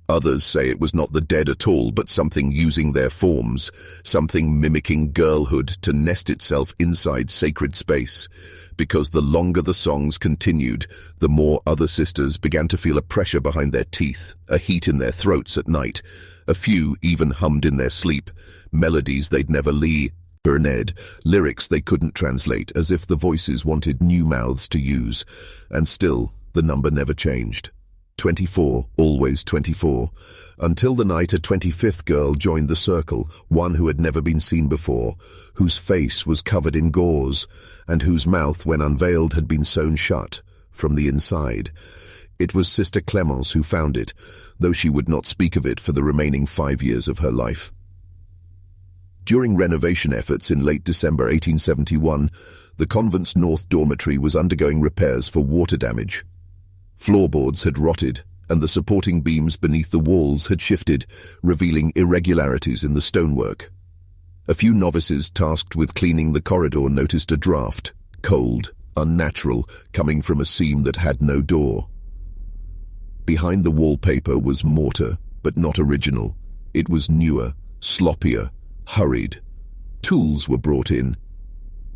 Others say it was not the dead at all, but something using their forms, something mimicking girlhood to nest itself inside sacred space, because the longer the songs continued, the more other sisters began to feel a pressure behind their teeth, a heat in their throats at night. A few even hummed in their sleep, melodies they'd never heard, lyrics they couldn't translate, as if the voices wanted new mouths to use. And still, the number never changed. 24, always 24, until the night a 25th girl joined the circle, one who had never been seen before, whose face was covered in gauze, and whose mouth, when unveiled, had been sewn shut from the inside. It was Sister Clemence who found it, though she would not speak of it for the remaining 5 years of her life. During renovation efforts in late December 1871, the convent's north dormitory was undergoing repairs for water damage. Floorboards had rotted, and the supporting beams beneath the walls had shifted, revealing irregularities in the stonework. A few novices tasked with cleaning the corridor noticed a draft, cold, unnatural, coming from a seam that had no door. Behind the wallpaper was mortar, but not original. It was newer, sloppier, hurried. Tools were brought in.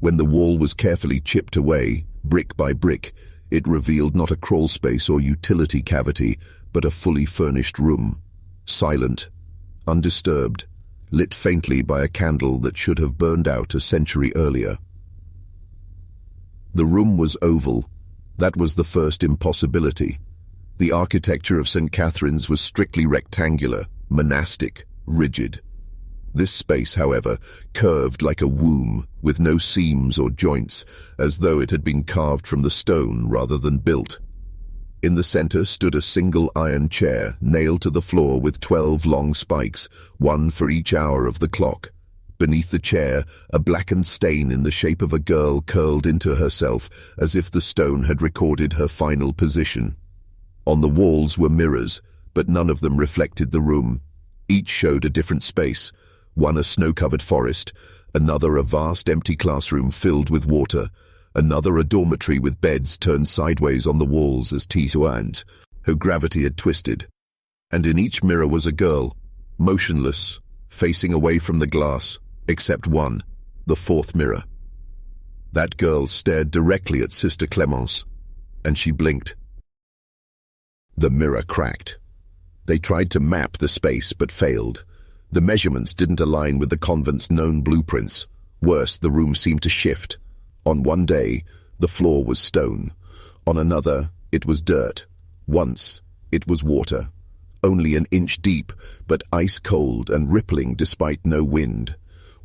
When the wall was carefully chipped away, brick by brick, it revealed not a crawl space or utility cavity, but a fully furnished room. Silent, undisturbed, lit faintly by a candle that should have burned out a century earlier. The room was oval. That was the first impossibility. The architecture of St. Catherine's was strictly rectangular, monastic, rigid. This space, however, curved like a womb, with no seams or joints, as though it had been carved from the stone rather than built. In the center stood a single iron chair, nailed to the floor with 12 long spikes, one for each hour of the clock. Beneath the chair, a blackened stain in the shape of a girl curled into herself, as if the stone had recorded her final position. On the walls were mirrors, but none of them reflected the room. Each showed a different space, one a snow-covered forest, another a vast empty classroom filled with water, another a dormitory with beds turned sideways on the walls as Tissoant, her gravity had twisted. And in each mirror was a girl, motionless, facing away from the glass, except one, the fourth mirror. That girl stared directly at Sister Clemence, and she blinked. The mirror cracked. They tried to map the space but failed. The measurements didn't align with the convent's known blueprints. Worse, the room seemed to shift. On one day, the floor was stone. On another, it was dirt. Once, it was water. Only an inch deep, but ice-cold and rippling despite no wind.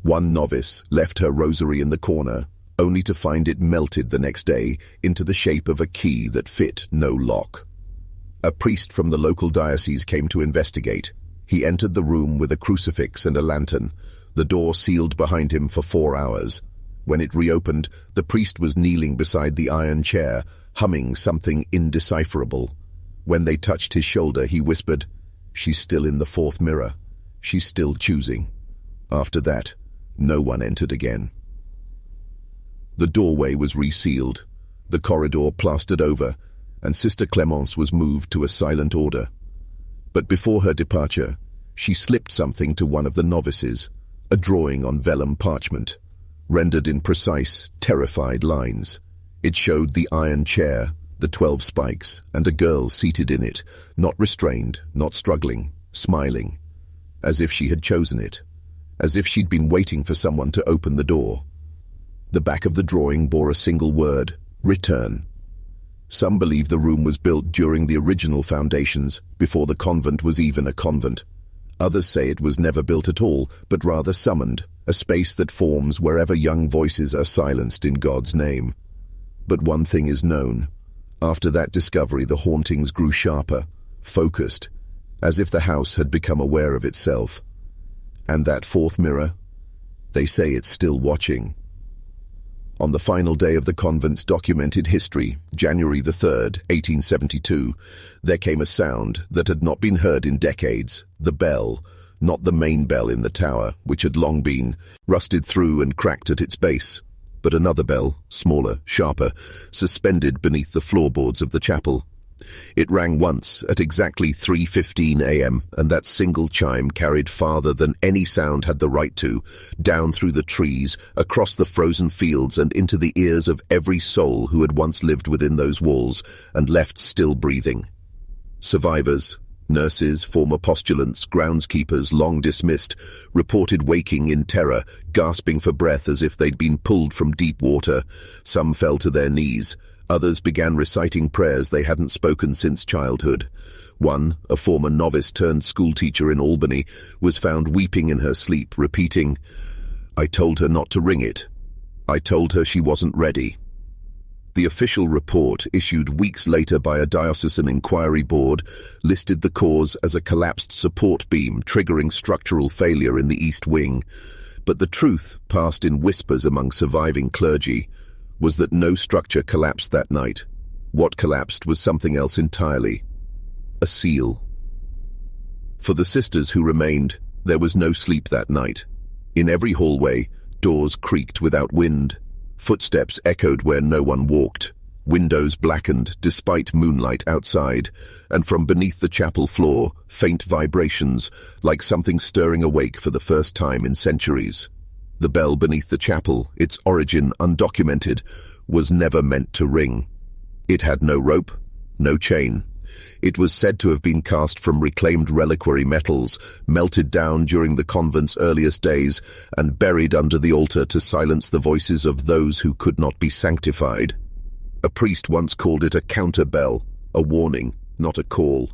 One novice left her rosary in the corner, only to find it melted the next day into the shape of a key that fit no lock. A priest from the local diocese came to investigate. He entered the room with a crucifix and a lantern. The door sealed behind him for 4 hours. When it reopened, the priest was kneeling beside the iron chair, humming something indecipherable. When they touched his shoulder, he whispered, "She's still in the fourth mirror. She's still choosing." After that, no one entered again. The doorway was resealed, the corridor plastered over, and Sister Clemence was moved to a silent order. But before her departure, she slipped something to one of the novices, a drawing on vellum parchment, rendered in precise, terrified lines. It showed the iron chair, the 12 spikes, and a girl seated in it, not restrained, not struggling, smiling, as if she had chosen it, as if she'd been waiting for someone to open the door. The back of the drawing bore a single word, "Return." Some believe the room was built during the original foundations, before the convent was even a convent. Others say it was never built at all, but rather summoned, a space that forms wherever young voices are silenced in God's name. But one thing is known. After that discovery, the hauntings grew sharper, focused, as if the house had become aware of itself. And that fourth mirror? They say it's still watching. On the final day of the convent's documented history, January the 3rd, 1872, there came a sound that had not been heard in decades, the bell, not the main bell in the tower, which had long been rusted through and cracked at its base, but another bell, smaller, sharper, suspended beneath the floorboards of the chapel. It rang once at exactly 3:15 a.m., and that single chime carried farther than any sound had the right to, down through the trees, across the frozen fields, and into the ears of every soul who had once lived within those walls and left still breathing. Survivors, nurses, former postulants, groundskeepers, long dismissed, reported waking in terror, gasping for breath as if they'd been pulled from deep water. Some fell to their knees. Others began reciting prayers they hadn't spoken since childhood. One, a former novice-turned-schoolteacher in Albany, was found weeping in her sleep, repeating, "I told her not to ring it. I told her she wasn't ready." The official report, issued weeks later by a diocesan inquiry board, listed the cause as a collapsed support beam triggering structural failure in the east wing. But the truth, passed in whispers among surviving clergy, was that no structure collapsed that night. What collapsed was something else entirely. A seal. For the sisters who remained, there was no sleep that night. In every hallway, doors creaked without wind. Footsteps echoed where no one walked. Windows blackened despite moonlight outside, and from beneath the chapel floor, faint vibrations, like something stirring awake for the first time in centuries. The bell beneath the chapel, its origin undocumented, was never meant to ring. It had no rope, no chain. It was said to have been cast from reclaimed reliquary metals, melted down during the convent's earliest days, and buried under the altar to silence the voices of those who could not be sanctified. A priest once called it a counter-bell, a warning, not a call.